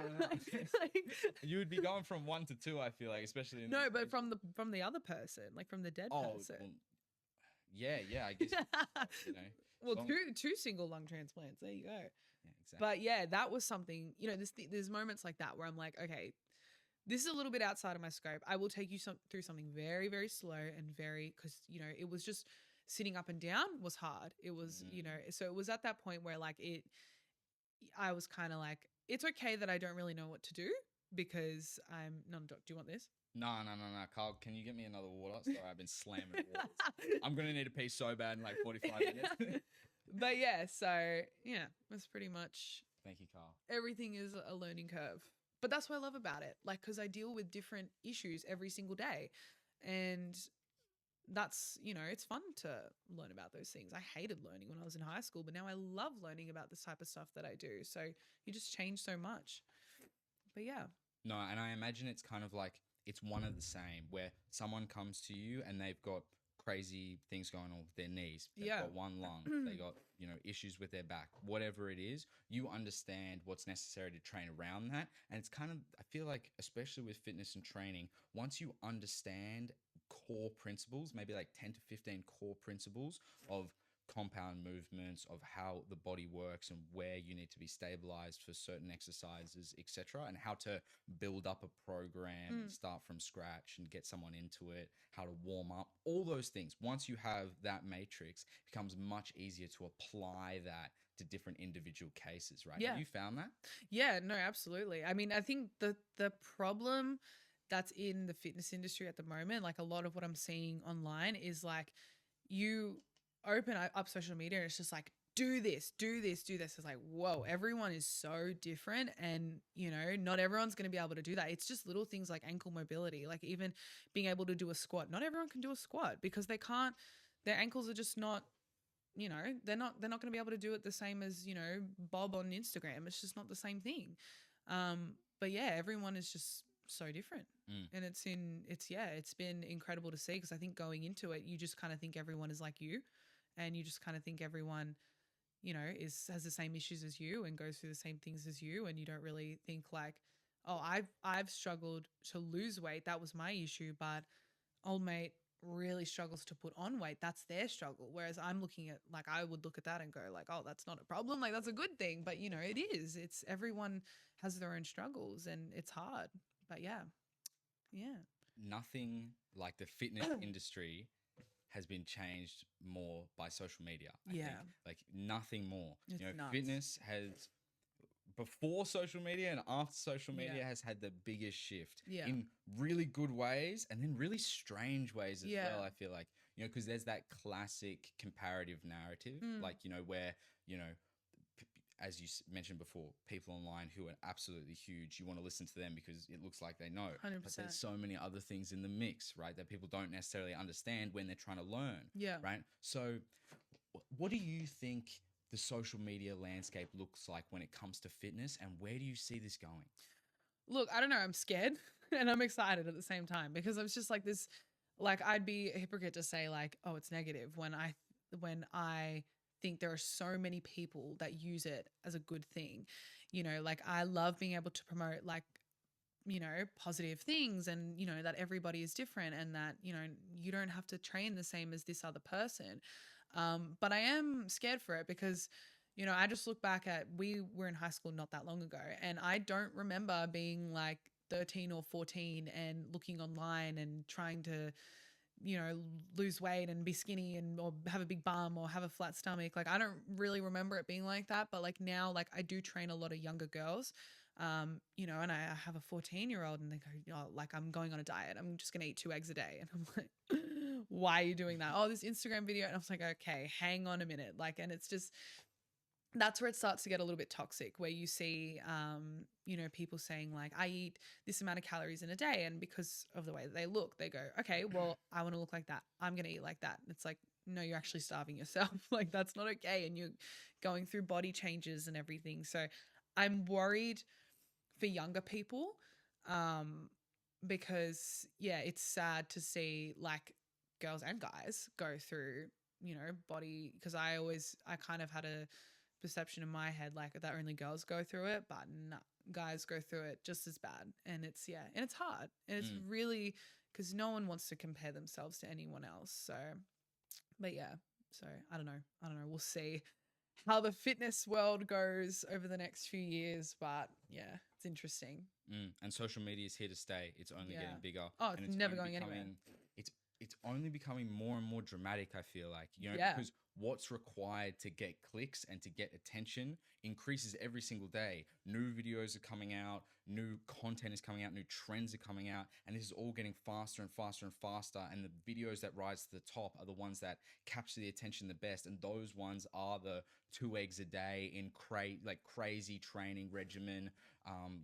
like, You would be going from 1 to 2, I feel like, especially in no, this but age. from the other person, like from the dead person. well, yeah, I guess you know. Well, long- two single lung transplants. There you go. Yeah, exactly. But yeah, that was something, you know, there's moments like that where I'm like, okay, this is a little bit outside of my scope. I will take you through something very, very slow and because, you know, it was just sitting up and down was hard. It was, you know, so it was at that point where like I was kind of like, it's okay that I don't really know what to do because I'm not a doctor. Do you want this? No, Carl, can you get me another water? Sorry, I've been slamming water. I'm going to need to pee so bad in like 45 minutes. But yeah, so yeah, that's pretty much, Thank you, Carl. everything is a learning curve. But that's what I love about it. Like, because I deal with different issues every single day. And that's, you know, it's fun to learn about those things. I hated learning when I was in high school, but now I love learning about this type of stuff that I do. So you just change so much. But yeah. No, and I imagine it's kind of like it's one of the same where someone comes to you and they've got crazy things going on with their knees. They've got one lung. They got, you know, issues with their back. Whatever it is, you understand what's necessary to train around that. And it's kind of, I feel like, especially with fitness and training, once you understand core principles, maybe like 10 to 15 core principles of compound movements, of how the body works and where you need to be stabilized for certain exercises, etc., and how to build up a program and start from scratch and get someone into it, how to warm up, all those things. Once you have that matrix, it becomes much easier to apply that to different individual cases, right? Yeah. Have you found that? Yeah, no, absolutely. I mean, I think the problem that's in the fitness industry at the moment, like a lot of what I'm seeing online is like you open up social media and it's just like, do this, do this, do this. It's like, whoa, everyone is so different. And, you know, not everyone's going to be able to do that. It's just little things like ankle mobility, like even being able to do a squat. Not everyone can do a squat because they can't, their ankles are just not you know, they're not going to be able to do it the same as, you know, Bob on Instagram. It's just not the same thing. But yeah, everyone is just so different. And it's been incredible to see, because I think going into it, you just kind of think everyone is like you, and you just kind of think everyone, you know, has the same issues as you and goes through the same things as you, and you don't really think like, oh, I've struggled to lose weight. That was my issue, but old mate really struggles to put on weight. That's their struggle. Whereas I'm looking at, like, I would look at that and go like, oh, that's not a problem. Like, that's a good thing. But, you know, it is. It's everyone has their own struggles and it's hard. But yeah. Yeah. Nothing like the fitness industry has been changed more by social media. I think. Like nothing more. It's you know, nuts. fitness has, before social media and after social media, has had the biggest shift in really good ways and then really strange ways as well. I feel like, you know, because there's that classic comparative narrative, like, you know, where, you know, as you mentioned before, people online who are absolutely huge, you want to listen to them because it looks like they know. 100%. But there's so many other things in the mix, right, that people don't necessarily understand when they're trying to learn. Yeah. Right. So what do you think the social media landscape looks like when it comes to fitness, and where do you see this going? Look, I don't know. I'm scared and I'm excited at the same time, because I was just like this, like, I'd be a hypocrite to say like, oh, it's negative, when I think there are so many people that use it as a good thing. You know, like, I love being able to promote, like, you know, positive things, and, you know, that everybody is different, and that, you know, you don't have to train the same as this other person. But I am scared for it because, you know, I just look back at, we were in high school not that long ago, and I don't remember being like 13 or 14 and looking online and trying to, you know, lose weight and be skinny and, or have a big bum or have a flat stomach. Like, I don't really remember it being like that. But like now, like, I do train a lot of younger girls, you know, and I have a 14-year-old, and they go, oh, like, I'm going on a diet. I'm just going to eat 2 eggs a day. And I'm like, why are you doing that? Oh, this Instagram video. And I was like, okay, hang on a minute. Like, and it's just, that's where it starts to get a little bit toxic, where you see, you know, people saying like, I eat this amount of calories in a day. And because of the way that they look, they go, okay, well, I want to look like that. I'm going to eat like that. And it's like, no, you're actually starving yourself. Like, that's not okay. And you're going through body changes and everything. So I'm worried for younger people, because yeah, it's sad to see like girls and guys go through, you know, body, because I kind of had a perception in my head like that only girls go through it, but nah, guys go through it just as bad. And it's and it's hard, and it's really, because no one wants to compare themselves to anyone else. So, but yeah, so I don't know, we'll see how the fitness world goes over the next few years, but yeah, it's interesting. And social media is here to stay. It's only getting bigger. Oh, and it's never going anywhere. It's only becoming more and more dramatic, I feel like, you know, because what's required to get clicks and to get attention increases every single day. New videos are coming out, new content is coming out, new trends are coming out, and this is all getting faster and faster and faster. And the videos that rise to the top are the ones that capture the attention the best, and those ones are the 2 eggs a day in crazy training regimen,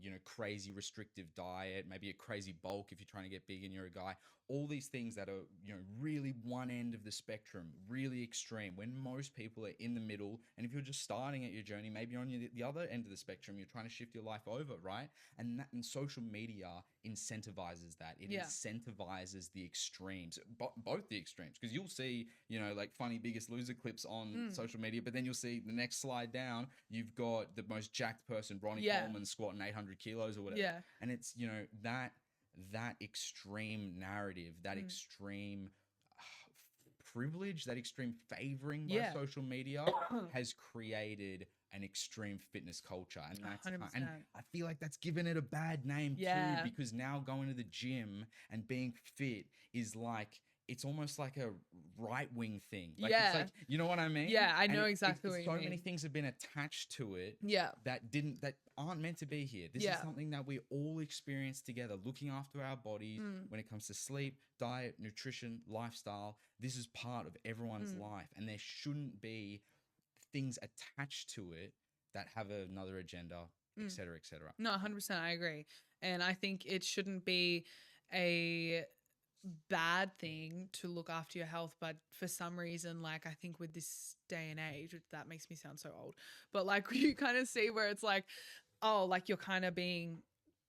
you know, crazy restrictive diet, maybe a crazy bulk if you're trying to get big and you're a guy. All these things that are, you know, really one end of the spectrum, really extreme, when most people are in the middle. And if you're just starting at your journey, maybe you're on the other end of the spectrum, you're trying to shift your life over, right? And social media incentivizes that. It incentivizes the extremes, both the extremes, because you'll see, you know, like funny Biggest Loser clips on social media, but then you'll see the next slide down, you've got the most jacked person, Ronnie Coleman, squatting 800 kilos or whatever. And it's, you know, that extreme narrative, that extreme privilege, that extreme favoring by social media has created an extreme fitness culture. And that's 100%. And I feel like that's given it a bad name too, because now going to the gym and being fit is like, it's almost like a right-wing thing. Like, it's like, you know what I mean? Yeah, I know exactly what you mean. So many things have been attached to it that aren't meant to be here. This is something that we all experience together, looking after our bodies when it comes to sleep, diet, nutrition, lifestyle. This is part of everyone's life, and there shouldn't be things attached to it that have another agenda, et cetera, et cetera. No, 100%, I agree. And I think it shouldn't be a bad thing to look after your health, but for some reason, like I think with this day and age, that makes me sound so old, but like you kind of see where it's like, oh, like you're kind of being,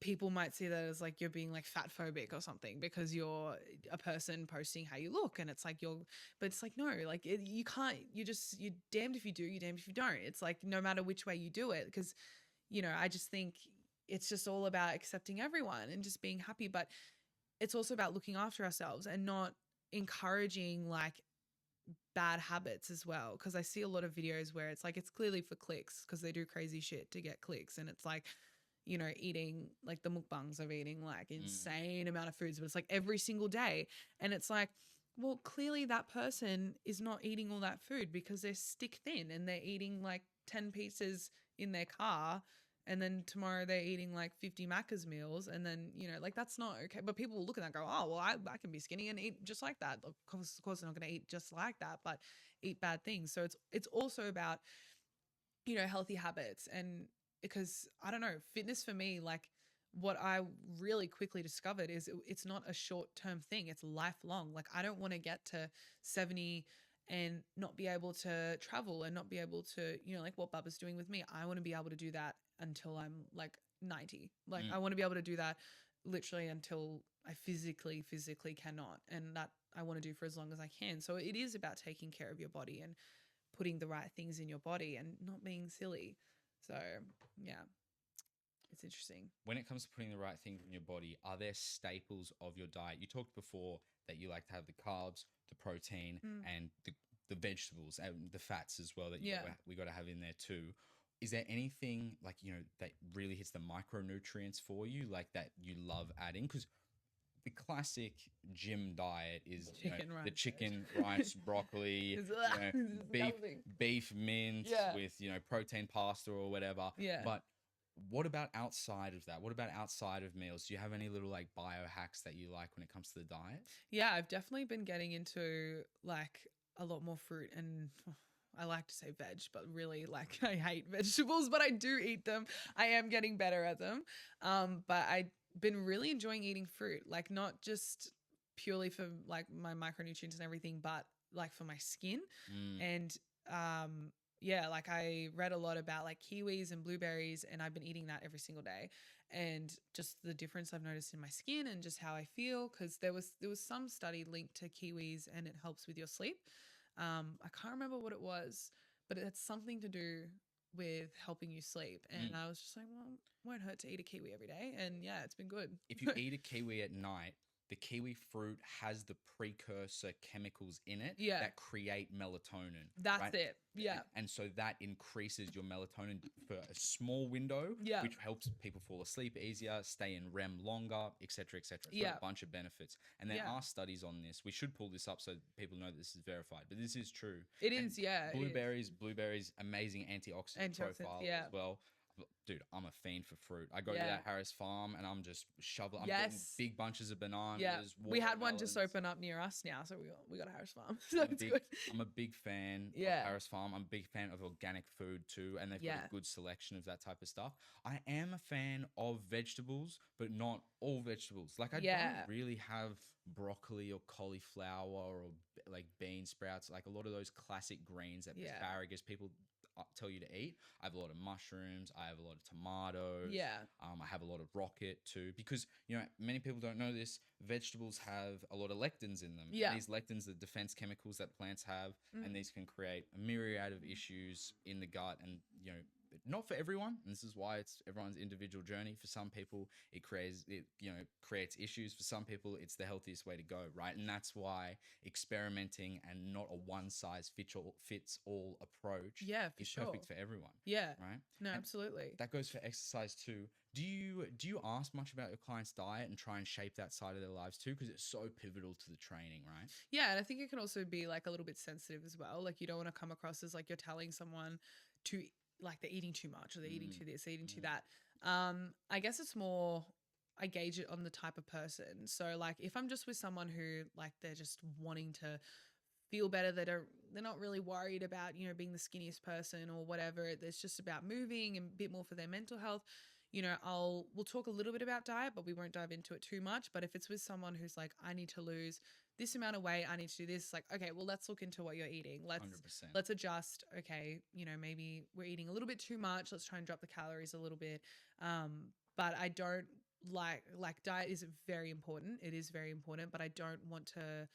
people might see that as like you're being like fat phobic or something because you're a person posting how you look, and it's like you're, but it's like no, like you can't, you're damned if you do, you're damned if you don't. It's like no matter which way you do it, because I just think it's just all about accepting everyone and just being happy, but it's also about looking after ourselves and not encouraging like bad habits as well. Because I see a lot of videos where it's like it's clearly for clicks because they do crazy shit to get clicks, and it's like eating like the mukbangs of eating like insane amount of foods, but it's like every single day, and it's like, well, clearly that person is not eating all that food because they're stick thin and they're eating like 10 pizzas in their car, and then tomorrow they're eating like 50 Macca's meals, and then like that's not okay. But people will look at that and go, oh well, I can be skinny and eat just like that. Of course I'm not going to eat just like that, but eat bad things. So it's also about healthy habits. And because I don't know, fitness for me, like what I really quickly discovered is it's not a short-term thing, it's lifelong. Like I don't want to get to 70 and not be able to travel and not be able to like what Bubba's doing with me. I want to be able to do that until I'm like 90. Like I want to be able to do that literally until I physically cannot, and that I want to do for as long as I can. So it is about taking care of your body and putting the right things in your body and not being silly. So yeah, it's interesting. When it comes to putting the right things in your body, are there staples of your diet? You talked before that you like to have the carbs, the protein, and the vegetables and the fats as well that we got to have in there too. Is there anything like, that really hits the micronutrients for you, like that you love adding? Because the classic gym diet is the chicken, rice, broccoli, beef mince with protein pasta or whatever. Yeah. But what about outside of that? What about outside of meals? Do you have any little like biohacks that you like when it comes to the diet? Yeah, I've definitely been getting into like a lot more fruit, and I like to say veg, but really like I hate vegetables, but I do eat them. I am getting better at them. But I've been really enjoying eating fruit, like not just purely for like my micronutrients and everything, but like for my skin. And yeah, like I read a lot about like kiwis and blueberries, and I've been eating that every single day, and just the difference I've noticed in my skin and just how I feel, because there was some study linked to kiwis and it helps with your sleep. I can't remember what it was, but it had something to do with helping you sleep, and I was just like, well, won't hurt to eat a kiwi every day, and yeah, it's been good. If you eat a kiwi at night, the kiwi fruit has the precursor chemicals in it that create melatonin. That's it. Yeah. And so that increases your melatonin for a small window, which helps people fall asleep easier, stay in REM longer, etc., etc. It's got a bunch of benefits. And there are studies on this. We should pull this up so people know this is verified, but this is true. It is, yeah. Blueberries, amazing antioxidant profile as well. Dude, I'm a fiend for fruit. I go to that Harris farm and I'm just shoveling. I'm getting big bunches of bananas. Yeah, we had one just open up near us now, so we got a Harris farm. So it's good. I'm a big fan of Harris farm. I'm a big fan of organic food too, and they've got a good selection of that type of stuff. I am a fan of vegetables, but not all vegetables. Like I don't really have broccoli or cauliflower or like bean sprouts, like a lot of those classic greens that asparagus people tell you to eat. I have a lot of mushrooms. I have a lot of tomatoes. Yeah. I have a lot of rocket too, because many people don't know this. Vegetables have a lot of lectins in them. Yeah. And these lectins are defense chemicals that plants have, and these can create a myriad of issues in the gut. And not for everyone. And this is why it's everyone's individual journey. For some people, it creates issues. For some people, it's the healthiest way to go, right? And that's why experimenting and not a one size fits all approach is perfect for everyone. Yeah. Right? No, absolutely. That goes for exercise too. Do you ask much about your client's diet and try and shape that side of their lives too? Because it's so pivotal to the training, right? Yeah, and I think it can also be like a little bit sensitive as well. Like you don't want to come across as like you're telling someone to like they're eating too much or they're eating too this, eating too that. I guess it's more, I gauge it on the type of person. So like if I'm just with someone who like they're just wanting to feel better, they're not really worried about being the skinniest person or whatever, it's just about moving and a bit more for their mental health, we'll talk a little bit about diet, but we won't dive into it too much. But if it's with someone who's like, I need to lose this amount of weight, I need to do this, like, okay, well, let's look into what you're eating. 100%. Let's adjust. Okay, maybe we're eating a little bit too much. Let's try and drop the calories a little bit. But I don't like diet is very important. It is very important, but I don't want to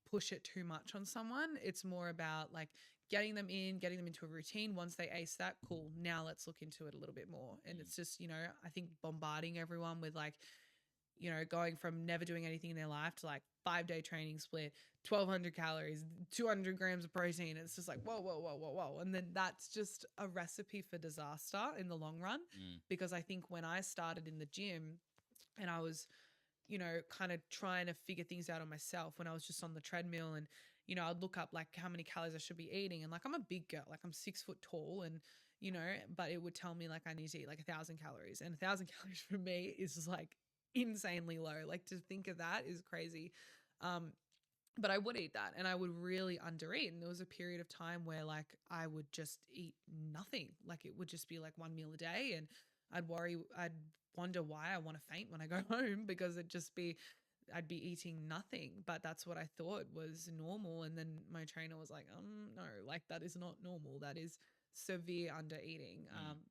push it too much on someone. It's more about like getting them into a routine. Once they ace that, cool. Now let's look into it a little bit more. And it's just, I think bombarding everyone with like, going from never doing anything in their life to like 5-day training split, 1,200 calories, 200 grams of protein. It's just like, whoa, whoa, whoa, whoa, whoa. And then that's just a recipe for disaster in the long run. Because I think when I started in the gym and I was, kind of trying to figure things out on myself when I was just on the treadmill and, I'd look up like how many calories I should be eating. And like, I'm a big girl, like I'm 6 foot tall and, but it would tell me like I need to eat like 1,000 calories, and 1,000 calories for me is just like insanely low. Like to think of that is crazy. But I would eat that and I would really undereat. And there was a period of time where like I would just eat nothing. Like it would just be like one meal a day, and I'd wonder why I want to faint when I go home because I'd be eating nothing, but that's what I thought was normal. And then my trainer was like, no, like that is not normal. That is severe under eating.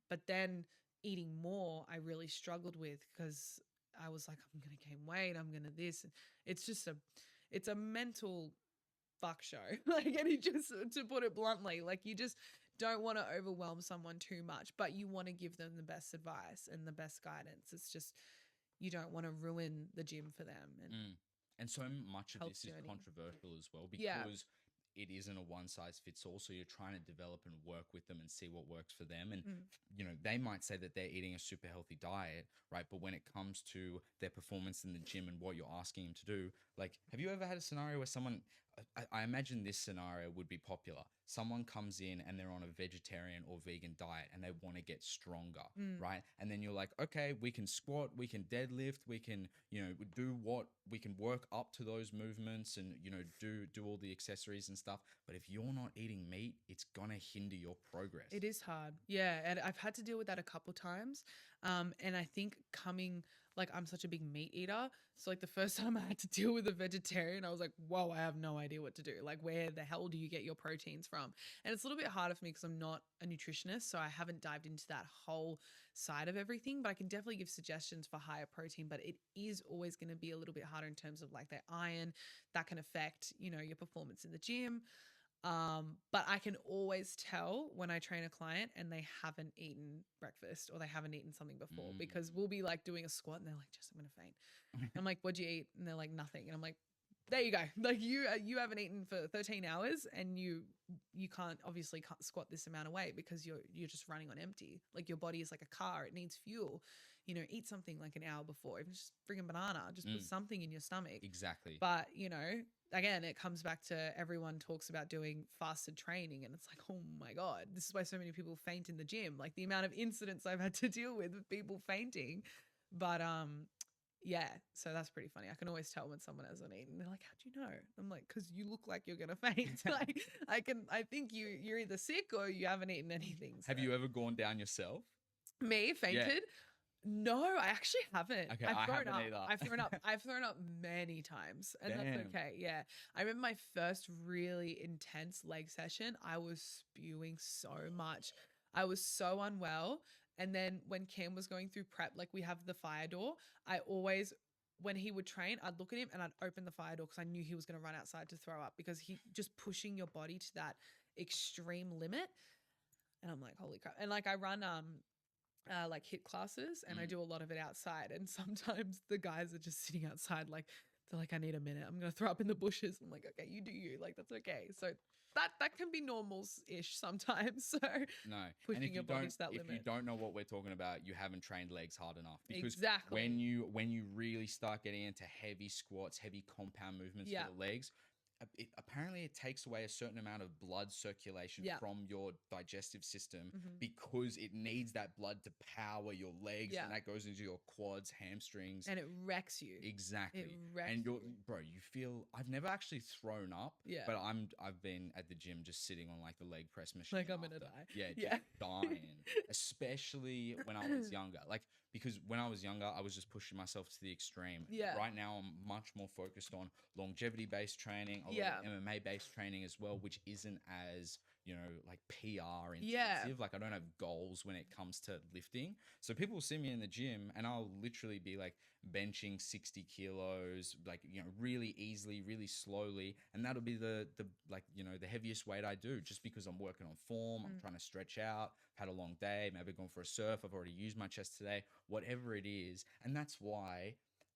But then eating more, I really struggled with because I was like, I'm going to gain weight. I'm going to this. It's a mental fuck show. Like, and to put it bluntly, like you just don't want to overwhelm someone too much, but you want to give them the best advice and the best guidance. It's just, you don't want to ruin the gym for them. And so much of this is controversial as well because it isn't a one size fits all. So you're trying to develop and work with them and see what works for them. And, they might say that they're eating a super healthy diet, right? But when it comes to their performance in the gym and what you're asking them to do, like, have you ever had a scenario where someone, I imagine this scenario would be popular. Someone comes in and they're on a vegetarian or vegan diet and they want to get stronger, right? And then you're like, okay, we can squat, we can deadlift, we can, we can work up to those movements and, do all the accessories and stuff. But if you're not eating meat, it's going to hinder your progress. It is hard. Yeah. And I've had to deal with that a couple times. And I think I'm such a big meat eater. So like the first time I had to deal with a vegetarian, I was like, whoa, I have no idea what to do. Like, where the hell do you get your proteins from? And it's a little bit harder for me because I'm not a nutritionist. So I haven't dived into that whole side of everything, but I can definitely give suggestions for higher protein, but it is always going to be a little bit harder in terms of like their iron that can affect, your performance in the gym. But I can always tell when I train a client and they haven't eaten breakfast or they haven't eaten something before, because we'll be like doing a squat and they're like, Jess, I'm going to faint. I'm like, what'd you eat? And they're like, nothing. And I'm like, there you go. Like you haven't eaten for 13 hours and you can't squat this amount of weight because you're just running on empty. Like your body is like a car. It needs fuel. Eat something like an hour before, even just bring a banana, just put something in your stomach. Exactly. But, again, it comes back to everyone talks about doing fasted training and it's like, oh my God, this is why so many people faint in the gym. Like the amount of incidents I've had to deal with people fainting. But, yeah, so that's pretty funny. I can always tell when someone hasn't eaten. They're like, how'd you know? I'm like, because you look like you're going to faint. Like I think you're either sick or you haven't eaten anything. So. Have you ever gone down yourself? Me, fainted? Yeah. No, I actually haven't. Okay, I haven't either. I've thrown up many times, and Damn. that's okay. Yeah, I remember my first really intense leg session. I was spewing so much. I was so unwell. And then when Cam was going through prep, like we have the fire door, I always, when he would train, I'd look at him and I'd open the fire door because I knew he was going to run outside to throw up because he just pushing your body to that extreme limit. And I'm like, holy crap. And like I run like HIIT classes and I do a lot of it outside, and sometimes the guys are just sitting outside like they're like, I need a minute, I'm gonna throw up in the bushes. I'm like, okay, you do you, like that's okay. So that can be normal-ish sometimes. So no, pushing your body to that limit. If you don't know what we're talking about, you haven't trained legs hard enough, because exactly. when you really start getting into heavy squats, heavy compound movements for the legs, apparently it takes away a certain amount of blood circulation Yeah. from your digestive system Mhm. because it needs that blood to power your legs, Yeah. and that goes into your quads, hamstrings. And it wrecks you. Exactly. It wrecks And you. you feel, I've never actually thrown up, Yeah. but I've been at the gym just sitting on like the leg press machine. Like, I'm gonna after. die. Yeah, Yeah. just dying. Especially when I was younger. Like, because when I was younger, I was just pushing myself to the extreme. Yeah. Right now, I'm much more focused on longevity-based training, a lot Yeah. of MMA-based training as well, which isn't as, like PR intensive. Yeah. Like, I don't have goals when it comes to lifting. So people will see me in the gym and I'll literally be like benching 60 kilos, like, really easily, really slowly. And that'll be the heaviest weight I do, just because I'm working on form. I'm trying to stretch out, had a long day, maybe gone for a surf. I've already used my chest today, whatever it is. And that's why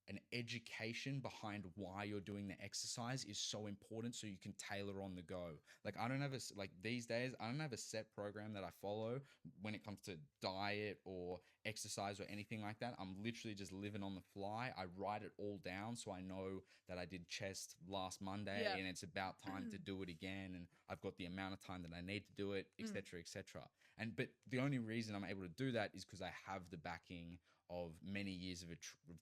an education behind why you're doing the exercise is so important, so you can tailor on the go. Like, I don't have these days, I don't have a set program that I follow when it comes to diet or exercise or anything like that. I'm literally just living on the fly. I write it all down so I know that I did chest last Monday and it's about time to do it again, and I've got the amount of time that I need to do it, etc., etc. But the only reason I'm able to do that is because I have the backing of many years of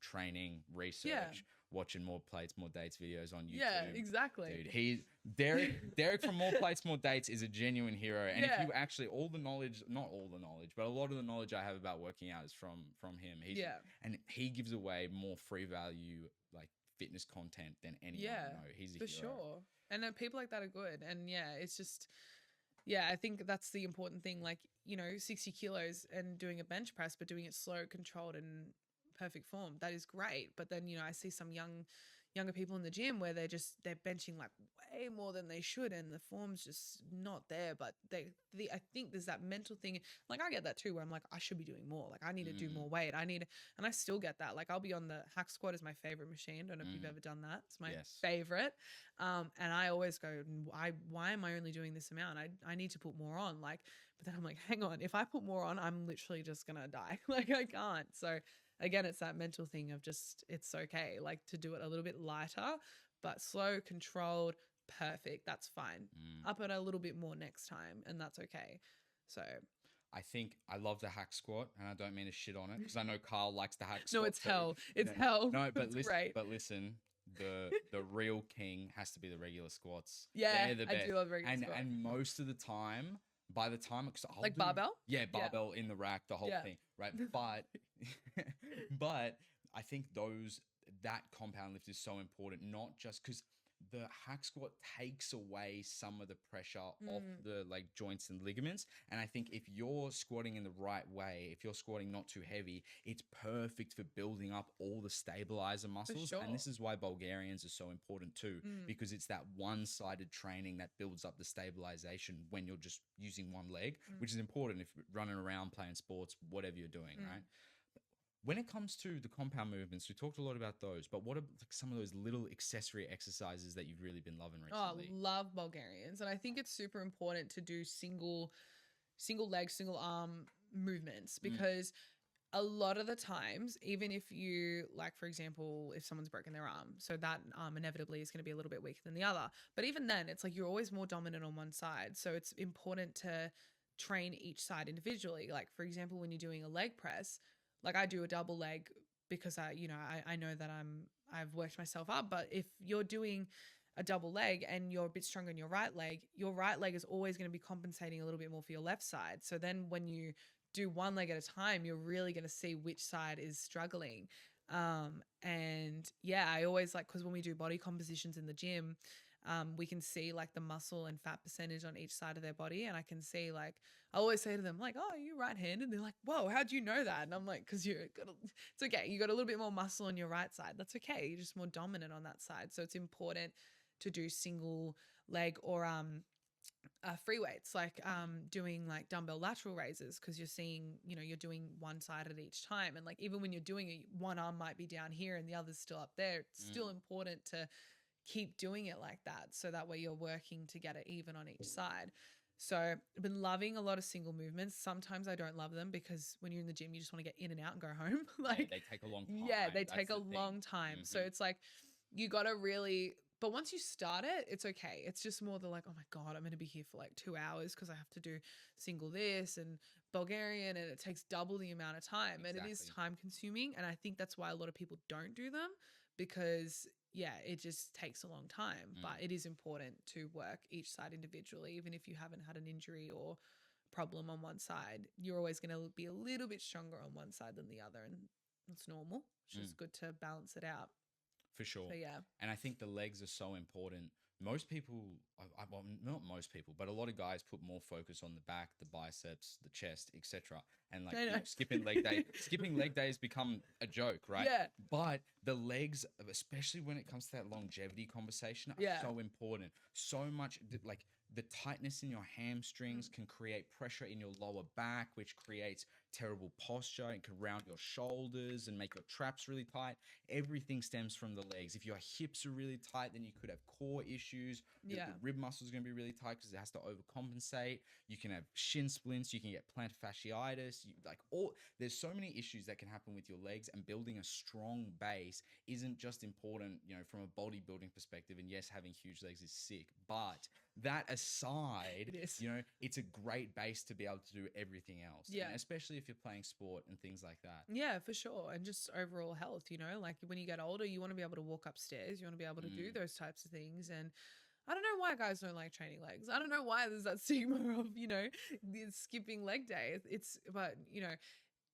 training, research, watching More Plates, More Dates videos on YouTube. Yeah, exactly. Dude, Derek from More Plates, More Dates is a genuine hero. And if you actually, not all the knowledge, but a lot of the knowledge I have about working out is from him. And he gives away more free value, like, fitness content than anyone I know. He's a hero. For sure. And people like that are good. And it's just, I think that's the important thing. Like, 60 kilos and doing a bench press, but doing it slow, controlled, and perfect form. That is great. But then, I see some younger people in the gym where they're benching like way more than they should, and the form's just not there. But I think there's that mental thing. Like, I get that too, where I'm like, I should be doing more. Like, I need to do more weight. And I still get that. Like, I'll be on the hack squat is my favorite machine. Don't know if you've ever done that. It's my favorite. And I always go, why am I only doing this amount? I need to put more on. Like, but then I'm like, hang on, if I put more on, I'm literally just gonna die. Like, I can't. So again, it's that mental thing of just, it's okay, like, to do it a little bit lighter, but slow, controlled, perfect. That's fine. Up it a little bit more next time, and that's okay. So I think I love the hack squat, and I don't mean to shit on it because I know Carl likes the hack squat. No, it's hell. It's hell. No, but it's listen, great. but listen, the real king has to be the regular squats. Yeah, they're the best. I do love regular squats. And most of the time, by the time, like barbell? Yeah, barbell in the rack, the whole thing, right? But I think that compound lift is so important, not just because the hack squat takes away some of the pressure off the like joints and ligaments. And I think if you're squatting in the right way, if you're squatting not too heavy, it's perfect for building up all the stabilizer muscles. Sure. And this is why Bulgarians are so important too, because it's that one-sided training that builds up the stabilization when you're just using one leg, which is important if you're running around, playing sports, whatever you're doing, right? When it comes to the compound movements, we talked a lot about those, but what are some of those little accessory exercises that you've really been loving recently? Oh, love Bulgarians. And I think it's super important to do single leg, single arm movements, because a lot of the times, even if you, like, for example, if someone's broken their arm, so that arm inevitably is going to be a little bit weaker than the other. But even then, it's like you're always more dominant on one side. So it's important to train each side individually. Like, for example, when you're doing a leg press, like, I do a double leg because I know that I've worked myself up. But if you're doing a double leg and you're a bit stronger in your right leg is always going to be compensating a little bit more for your left side. So then when you do one leg at a time, you're really going to see which side is struggling. And I always like, because when we do body compositions in the gym, we can see like the muscle and fat percentage on each side of their body. And I can see, like, I always say to them, like, oh, are you right-handed? And they're like, whoa, how'd you know that? And I'm like, because it's okay. You got a little bit more muscle on your right side. That's okay. You're just more dominant on that side. So it's important to do single leg or free weights, like doing like dumbbell lateral raises, because you're seeing, you're doing one side at each time. And like, even when you're doing it, one arm might be down here and the other's still up there. It's still important to keep doing it like that, so that way you're working to get it even on each side. So I've been loving a lot of single movements. Sometimes I don't love them because when you're in the gym, you just want to get in and out and go home. Like, they take a long time. Yeah, they take a long time. So it's like, you got to really But once you start it, it's okay. It's just more the like, oh my God, I'm going to be here for like 2 hours because I have to do single this and Bulgarian, and it takes double the amount of time. And it is Exactly. time consuming. And I think that's why a lot of people don't do them because, yeah, it just takes a long time. But it is important to work each side individually, even if you haven't had an injury or problem on one side. You're always going to be a little bit stronger on one side than the other. And it's normal. It's just good to balance it out. For sure. So, yeah. And I think the legs are so important. Most people, well, not most people, but a lot of guys put more focus on the back, the biceps, the chest, etc. And like I know. skipping leg day, skipping leg days become a joke, right? Yeah. But the legs, especially when it comes to that longevity conversation, are so important. So much, like the tightness in your hamstrings can create pressure in your lower back, which creates terrible posture. It can round your shoulders and make your traps really tight. Everything stems from the legs. If your hips are really tight, then you could have core issues. The rib muscle is going to be really tight because it has to overcompensate. You can have shin splints. You can get plantar fasciitis. There's so many issues that can happen with your legs, and building a strong base isn't just important, from a bodybuilding perspective. And yes, having huge legs is sick, but that aside, it's a great base to be able to do everything else. Yeah. And especially if you're playing sport and things like that. Yeah, for sure. And just overall health, like when you get older, you want to be able to walk upstairs. You want to be able to do those types of things. And I don't know why guys don't like training legs. I don't know why there's that stigma of, skipping leg day. But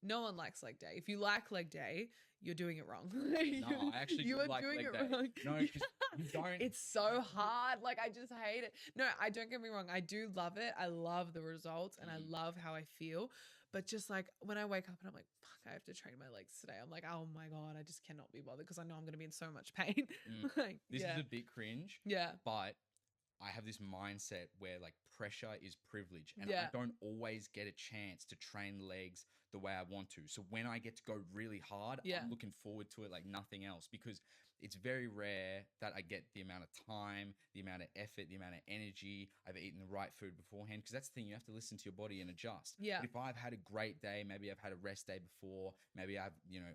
no one likes leg day. If you like leg day, you're doing it wrong. No, I actually do like leg day. Wrong. No, because you don't. It's so hard. Like, I just hate it. No, I don't get me wrong. I do love it. I love the results and I love how I feel. But just like when I wake up and I'm like, fuck, I have to train my legs today. I'm like, oh my God, I just cannot be bothered because I know I'm going to be in so much pain. This is a bit cringe. Yeah. But I have this mindset where like pressure is privilege, and I don't always get a chance to train legs the way I want to. So when I get to go really hard, I'm looking forward to it like nothing else, because it's very rare that I get the amount of time, the amount of effort, the amount of energy. I've eaten the right food beforehand, because that's the thing, you have to listen to your body and adjust. Yeah. But if I've had a great day, maybe I've had a rest day before, maybe I've,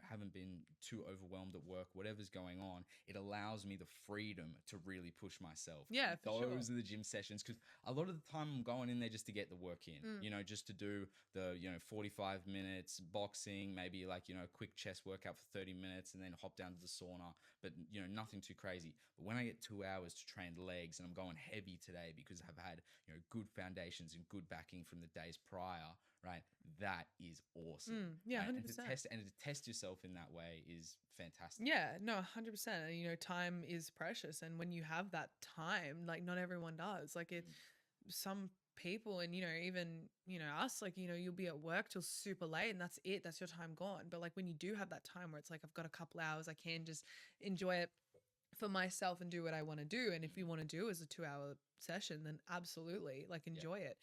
haven't been too overwhelmed at work, whatever's going on, it allows me the freedom to really push myself. Yeah, for sure. Those are the gym sessions, because a lot of the time I'm going in there just to get the work in, just to do the, 45 minutes boxing, maybe like, a quick chest workout for 30 minutes and then hop down to the sauna. But, nothing too crazy. But when I get 2 hours to train legs and I'm going heavy today because I've had, good foundations and good backing from the days prior, right? That is awesome. Yeah, 100%. And to test yourself in that way is fantastic. Yeah, no, 100%. And, time is precious. And when you have that time, like not everyone does. Like some people and, even, us, like, you'll be at work till super late and that's it. That's your time gone. But like when you do have that time where it's like, I've got a couple hours, I can just enjoy it for myself and do what I want to do. And if you want to do as a 2-hour session, then absolutely, like, enjoy it.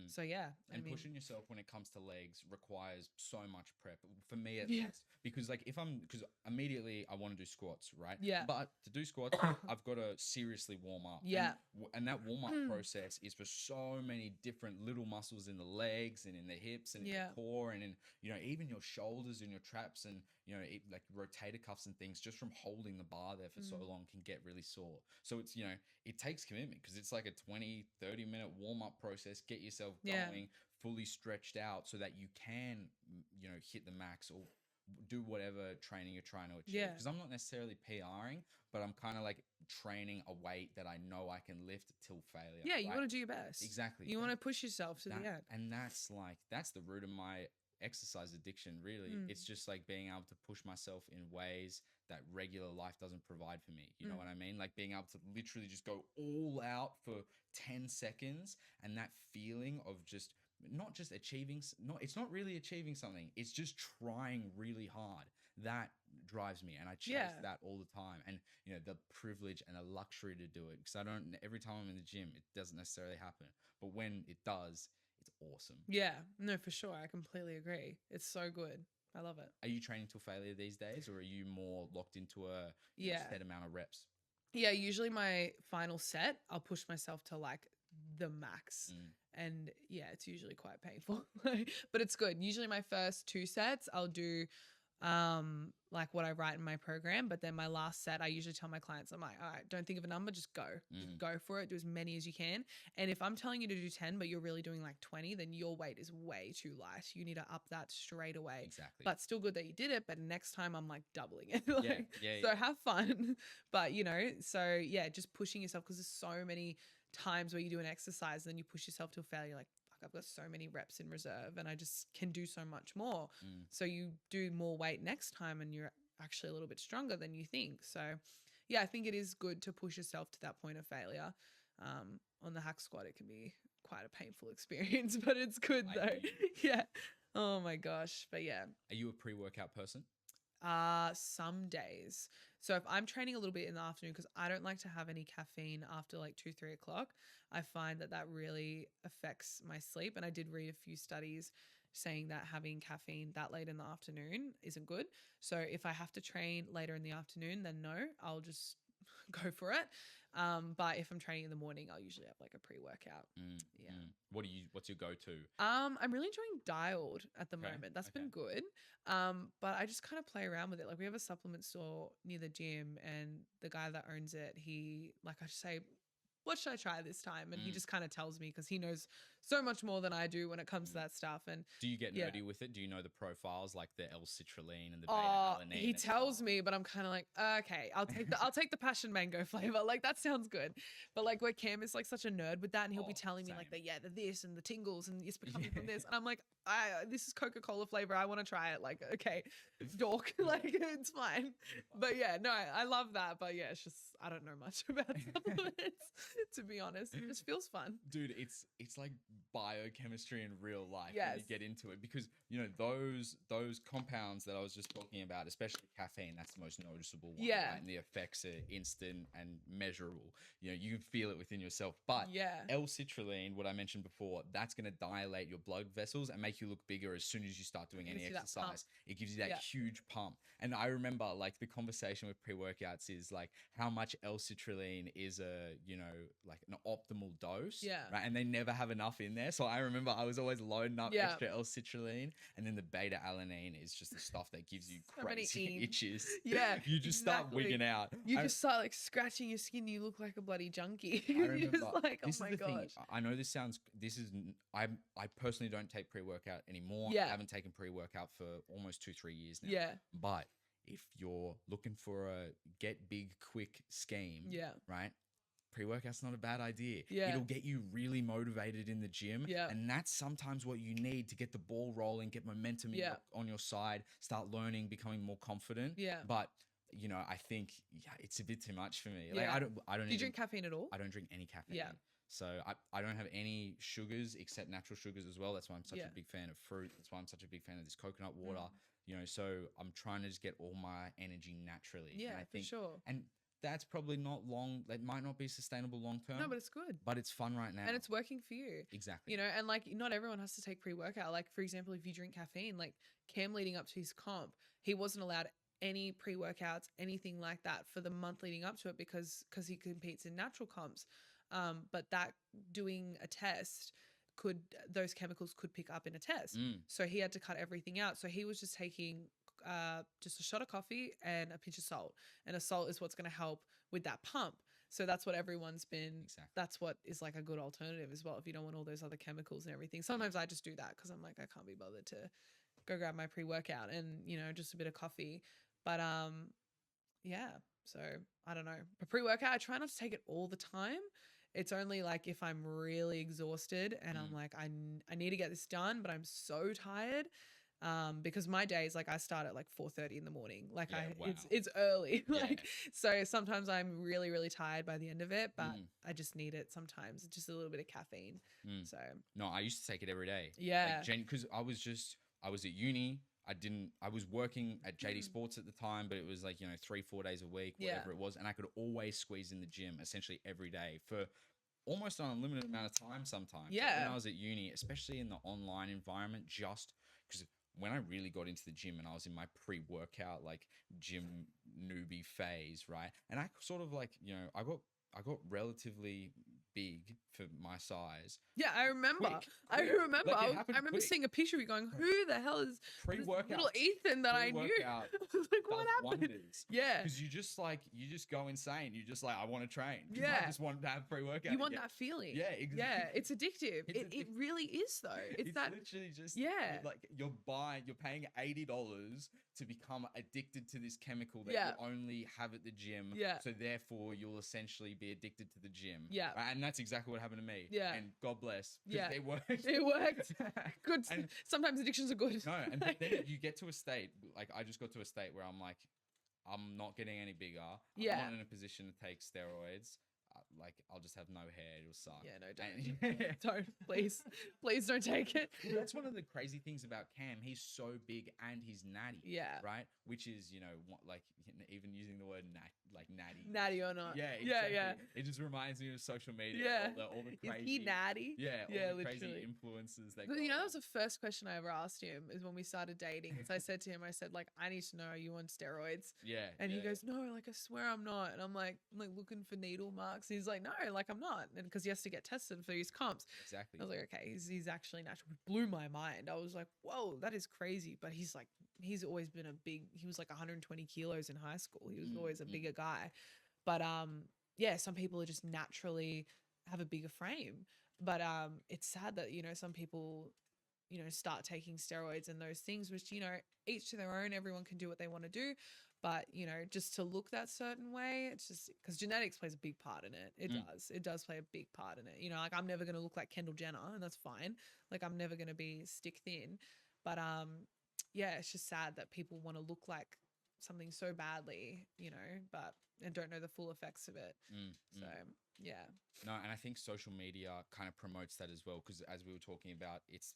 So yeah, and pushing yourself when it comes to legs requires so much prep for me at least, because because immediately I want to do squats, right? Yeah. But to do squats, I've got to seriously warm up. Yeah. And that warm up process is for so many different little muscles in the legs and in the hips and in the core and in, even your shoulders and your traps and, like rotator cuffs and things, just from holding the bar there for so long can get really sore. So it's, it takes commitment, because it's like a 20, 30-minute warm up process, get yourself going fully stretched out so that you can, hit the max or do whatever training you're trying to achieve. Because I'm not necessarily PRing, but I'm kind of like training a weight that I know I can lift till failure. Yeah, you want to do your best. Exactly. You want to push yourself to the end. And that's the root of my exercise addiction, really. It's just like being able to push myself in ways that regular life doesn't provide for me. You know what I mean? Like being able to literally just go all out for 10 seconds, and that feeling of just not just achieving, it's not really achieving something, it's just trying really hard. That drives me, and I chase that all the time. And the privilege and the luxury to do it, because every time I'm in the gym, it doesn't necessarily happen, but when it does, it's awesome. Yeah, no, for sure. I completely agree. It's so good. I love it. Are you training till failure these days, or are you more locked into a set amount of reps? Yeah, usually my final set, I'll push myself to like the max. And yeah, it's usually quite painful, but it's good. Usually my first 2 sets, I'll do like what I write in my program. But then my last set, I usually tell my clients, I'm like, all right, don't think of a number, just go. Just go for it. Do as many as you can. And if I'm telling you to do 10, but you're really doing like 20, then your weight is way too light. You need to up that straight away. Exactly. But still good that you did it. But next time I'm like doubling it. Like, yeah. So have fun. But, you know, so yeah, just pushing yourself, because there's so many times where you do an exercise and then you push yourself to a failure. Like, fuck, I've got so many reps in reserve and I just can do so much more. So you do more weight next time and you're actually a little bit stronger than you think. So yeah, I think it is good to push yourself to that point of failure. On the hack squat, it can be quite a painful experience, but it's good though. Yeah. Oh my gosh. But yeah. Are you a pre-workout person? Some days. So if I'm training a little bit in the afternoon, because I don't like to have any caffeine after like 2-3 o'clock, I find that really affects my sleep. And I did read a few studies saying that having caffeine that late in the afternoon isn't good. So if I have to train later in the afternoon, then no, I'll just go for it. But if I'm training in the morning, I'll usually have like a pre-workout. Yeah. What's your go-to? I'm really enjoying Dialed at the moment. That's been good. But I just kind of play around with it. Like we have a supplement store near the gym and the guy that owns it, I just say, what should I try this time? And he just kind of tells me, because he knows so much more than I do when it comes to that stuff. And do you get nerdy with it? Do you know the profiles like the L-citrulline and the beta-alanine? He tells me, but I'm kind of like, okay, I'll take the passion mango flavor. Like that sounds good. But like where Cam is like such a nerd with that, and he'll be telling me like the this and the tingles and it's becoming from this, and I'm like, this is Coca-Cola flavor. I want to try it. Like, okay, dork. Like it's fine. But yeah, no, I love that. But yeah, it's just I don't know much about supplements, to be honest. It just feels fun. Dude, it's like biochemistry in real life Yes. when you get into it, because you know those compounds that I was just talking about, especially caffeine, that's the most noticeable one. Yeah. Right? And the effects are instant and measurable. You know, you can feel it within yourself. But yeah, L-citrulline, what I mentioned before, that's going to dilate your blood vessels and make you look bigger as soon as you start doing any exercise. It gives you that huge pump. And I remember like the conversation with pre-workouts is like how much L-citrulline is like an optimal dose. Yeah. Right. And they never have enough in there. So I remember I was always loading up extra L-citrulline, and then the beta-alanine is just the stuff that gives you crazy itches. Yeah. You just start wigging out. You just start like scratching your skin. You look like a bloody junkie. I You're remember, just like, oh my gosh. I know I personally don't take pre-workout anymore. Yeah. I haven't taken pre-workout for almost 2-3 years now. Yeah. But if you're looking for a get big quick scheme, right? Pre-workout's not a bad idea. Yeah. It'll get you really motivated in the gym. Yeah. And that's sometimes what you need to get the ball rolling, get momentum on your side, start learning, becoming more confident. Yeah. But you know, I think it's a bit too much for me. Like I don't Do you drink caffeine at all? I don't drink any caffeine. Yeah. So I don't have any sugars except natural sugars as well. That's why I'm such a big fan of fruit. That's why I'm such a big fan of this coconut water. You know, so I'm trying to just get all my energy naturally. Yeah, and I think, for sure. And that's probably not long. That might not be sustainable long term. No, but it's good. But it's fun right now. And it's working for you. Exactly. You know, and like not everyone has to take pre-workout. Like for example, if you drink caffeine, like Cam leading up to his comp, he wasn't allowed any pre-workouts, anything like that for the month leading up to it because he competes in natural comps. But that doing a test those chemicals could pick up in a test. So he had to cut everything out. So he was just taking just a shot of coffee and a pinch of salt. And a salt is what's going to help with that pump. So that's what everyone's been. Exactly. That's what is like a good alternative as well. If you don't want all those other chemicals and everything. Sometimes I just do that because I'm like, I can't be bothered to go grab my pre-workout and, you know, just a bit of coffee. But yeah, so I don't know. But pre-workout, I try not to take it all the time. It's only like if I'm really exhausted and I'm like, I need to get this done, but I'm so tired. Because my days, like I start at like 4:30 in the morning. Like it's early. Like, so sometimes I'm really, really tired by the end of it, but I just need it sometimes. Just a little bit of caffeine. So no, I used to take it every day. Yeah. Like, because I was at uni. I was working at JD Sports at the time, but it was like, you know, 3-4 days a week, whatever it was. And I could always squeeze in the gym essentially every day for almost an unlimited amount of time sometimes. Yeah. Like when I was at uni, especially in the online environment, just because when I really got into the gym and I was in my pre-workout, like gym newbie phase, right? And I sort of like, you know, I got relatively big for my size. Yeah, I remember. Quick, I quick. remember. Like, it I happened remember quick. seeing a picture of you going, who the hell is this Pre-workout. little Ethan that I knew? Pre-workout I was like, what does happened? wonders. Yeah. Because you just go insane. You just like, I want to train. 'Cause Yeah. I just want to have pre-workout. You want again. that feeling. Yeah, exactly. Yeah, it's addictive. It's It really is though. It's that literally just Yeah. like you're paying $80 to become addicted to this chemical that Yeah. you only have at the gym. Yeah. So therefore you'll essentially be addicted to the gym. Yeah. Right? And that's exactly what happened to me. Yeah. And God bless. 'Cause Yeah. It worked. It worked. Good. And- Sometimes addictions are good. No, and but then you get to a state, like I just got to a state where I'm like, I'm not getting any bigger. Yeah. I'm not in a position to take steroids. Like I'll just have no hair. It'll suck. Yeah, no, And- don't. Please don't take it. Well, that's one of the crazy things about Cam. He's so big and he's natty. Yeah. Right? Which is, like even using the word natty. Natty or not. Yeah, Yeah, exactly. yeah. It just reminds me of social media. Yeah. All the Is crazy. he natty? Yeah, all Yeah, the literally. crazy influences that But, go that was on. the first question I ever asked him is when we started dating. So I said to him, like, I need to know, are you on steroids? Yeah. And he yeah. goes, no, like, I swear I'm not. And I'm like looking for needle marks. He's like, no, like, I'm not. And because he has to get tested for his comps. Exactly. I was like, okay, he's actually natural. It blew my mind. I was like, whoa, that is crazy. But he's always been he was like 120 kilos in high school. He was always a bigger guy. But yeah, some people are just naturally have a bigger frame. But it's sad that, some people, start taking steroids and those things, which, each to their own, everyone can do what they want to do. But, just to look that certain way, it's just because genetics plays a big part in it. It does play a big part in it. Like I'm never going to look like Kendall Jenner, and that's fine. Like I'm never going to be stick thin. But yeah, it's just sad that people want to look like something so badly, and don't know the full effects of it. So yeah. No, and I think social media kind of promotes that as well because as we were talking about, it's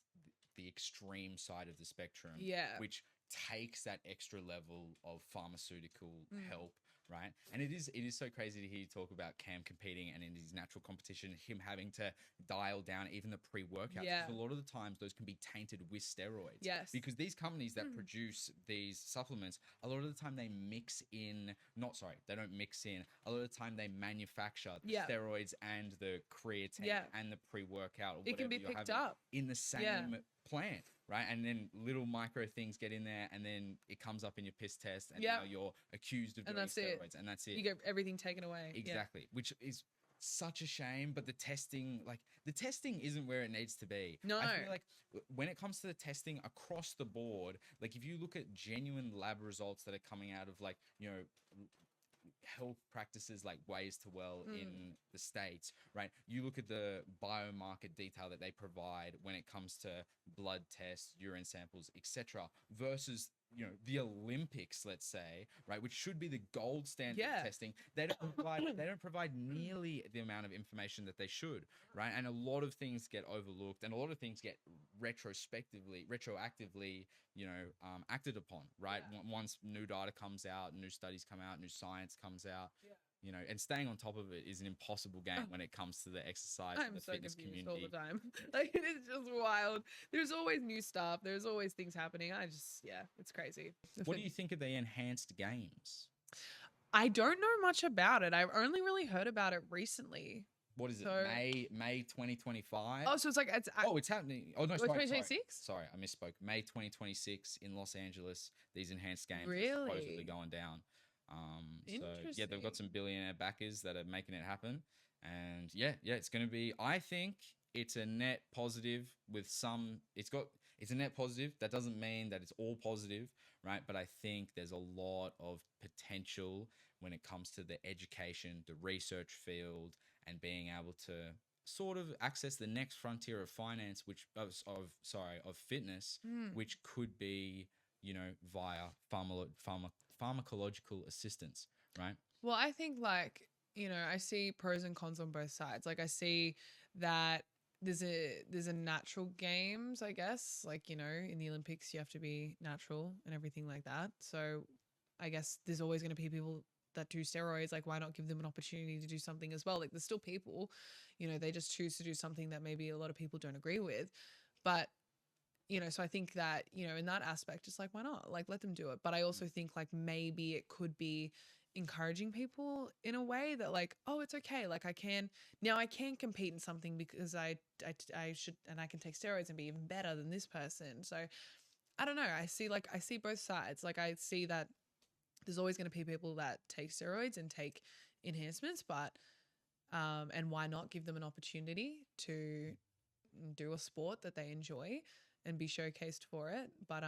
the extreme side of the spectrum. Yeah. Which takes that extra level of pharmaceutical help, right? And it is so crazy to hear you talk about Cam competing and in his natural competition, him having to dial down even the pre-workouts. Yeah. A lot of the times those can be tainted with steroids. Yes. Because these companies that produce these supplements, a lot of the time they they don't mix in. A lot of the time they manufacture the Yeah. steroids and the creatine and the pre-workout. Or It can be whatever you're picked having up. in the same plant, right? And then little micro things get in there, and then it comes up in your piss test, and now you're accused of doing that's it. steroids, and that's it. You get everything taken away. Yeah. Exactly, which is such a shame. But the testing isn't where it needs to be. No. I feel like when it comes to the testing across the board, like if you look at genuine lab results that are coming out of health practices like Ways to Well in the States, right? You look at the biomarker detail that they provide when it comes to blood tests, urine samples, etc., versus the Olympics, let's say, right, which should be the gold standard of testing. They don't provide nearly the amount of information that they should, right? And a lot of things get overlooked, and a lot of things get retroactively, acted upon, right? Once new data comes out, new studies come out, new science comes out. And staying on top of it is an impossible game when it comes to the exercise and I'm the so fitness confused community. all the time. Like it is just wild. There's always new stuff. There's always things happening. It's crazy. What do you think of the enhanced games? I don't know much about it. I've only really heard about it recently. What is it? So- May 2025? Oh, so it's like it's It's happening. Oh, no, sorry. 2026? Sorry, I misspoke. May 2026 in Los Angeles. These enhanced games Really? are supposedly going down. So yeah, they've got some billionaire backers that are making it happen. And yeah, it's going to be, I think it's a net positive with some, it's a net positive. That doesn't mean that it's all positive, right? But I think there's a lot of potential when it comes to the education, the research field, and being able to sort of access the next frontier of finance, of fitness, which could be, via pharmacological assistance, right? Well, I think I see pros and cons on both sides. Like I see that there's a natural games, I guess, in the Olympics you have to be natural and everything like that. So I guess there's always going to be people that do steroids. Like why not give them an opportunity to do something as well? Like there's still people, they just choose to do something that maybe a lot of people don't agree with. But so I think that, in that aspect, it's like, why not? Like, let them do it. But I also think like maybe it could be encouraging people in a way that like, oh, it's okay. Like I can compete in something because I should, and I can take steroids and be even better than this person. So I don't know. I see both sides. Like I see that there's always going to be people that take steroids and take enhancements, but and why not give them an opportunity to do a sport that they enjoy and be showcased for it. But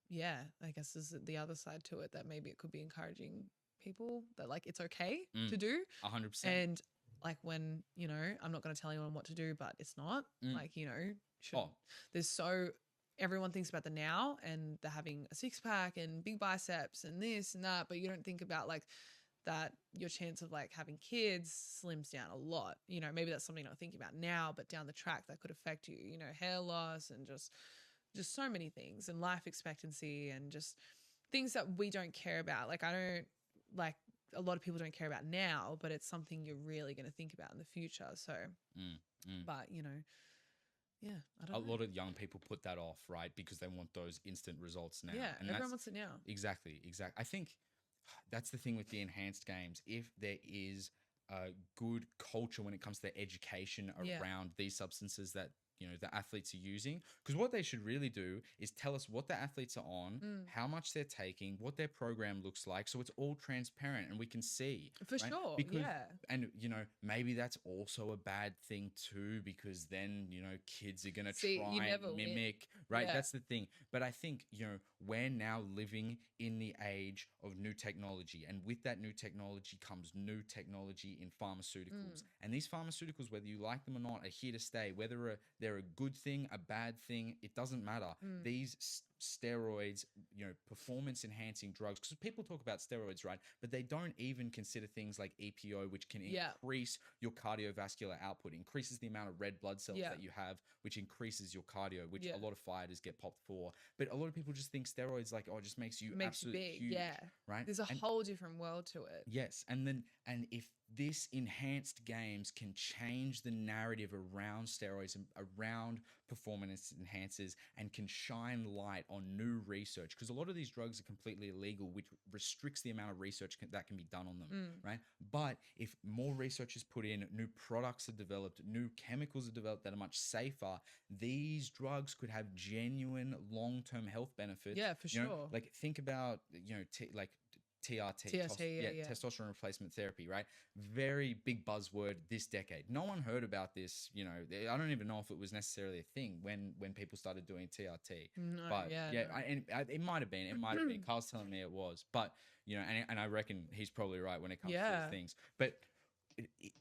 yeah, I guess there's the other side to it that maybe it could be encouraging people that like it's okay to do. 100%. And like when, you know, I'm not going to tell anyone what to do, but it's not like, you know, there's everyone thinks about the now and they're having a six pack and big biceps and this and that, but you don't think about like that your chance of like having kids slims down a lot. You know, maybe that's something you're not thinking about now, but down the track that could affect you, you know, hair loss and just so many things, and life expectancy and just things that we don't care about. Like I don't like a lot of people don't care about now, but it's something you're really going to think about in the future. So, but you know, yeah, I don't know. A lot of young people put that off, right? Because they want those instant results now. Yeah, and everyone wants it now. Exactly. I think that's the thing with the enhanced games. If there is a good culture when it comes to the education around these substances that, you know, the athletes are using, because what they should really do is tell us what the athletes are on, how much they're taking, what their program looks like, so it's all transparent and we can see. For sure, yeah. And, you know, maybe that's also a bad thing too, because then, you know, kids are going to try and mimic, right? Yeah. That's the thing. But I think, you know, we're now living in the age of new technology, and with that new technology comes new technology in pharmaceuticals. And these pharmaceuticals, whether you like them or not, are here to stay. Whether they're a good thing, a bad thing, it doesn't matter. These steroids, you know, performance enhancing drugs, because people talk about steroids, right? But they don't even consider things like EPO, which can increase your cardiovascular output, increases the amount of red blood cells that you have, which increases your cardio, which a lot of fighters get popped for. But a lot of people just think steroids like, oh, it just makes you absolutely huge, right? There's a whole different world to it. Yes. And if this enhanced games can change the narrative around steroids and around performance enhancers, and can shine light on new research, because a lot of these drugs are completely illegal, which restricts the amount of research that can be done on them, right? But if more research is put in, new products are developed, new chemicals are developed that are much safer, these drugs could have genuine long-term health benefits. Yeah, for sure. You know, like think about, you know, TRT, testosterone replacement therapy, right? Very big buzzword this decade. No one heard about this, you know. I don't even know if it was necessarily a thing when people started doing TRT. No, but it might have been. It might have been. Carl's telling me it was. But, you know, and I reckon he's probably right when it comes to these things. But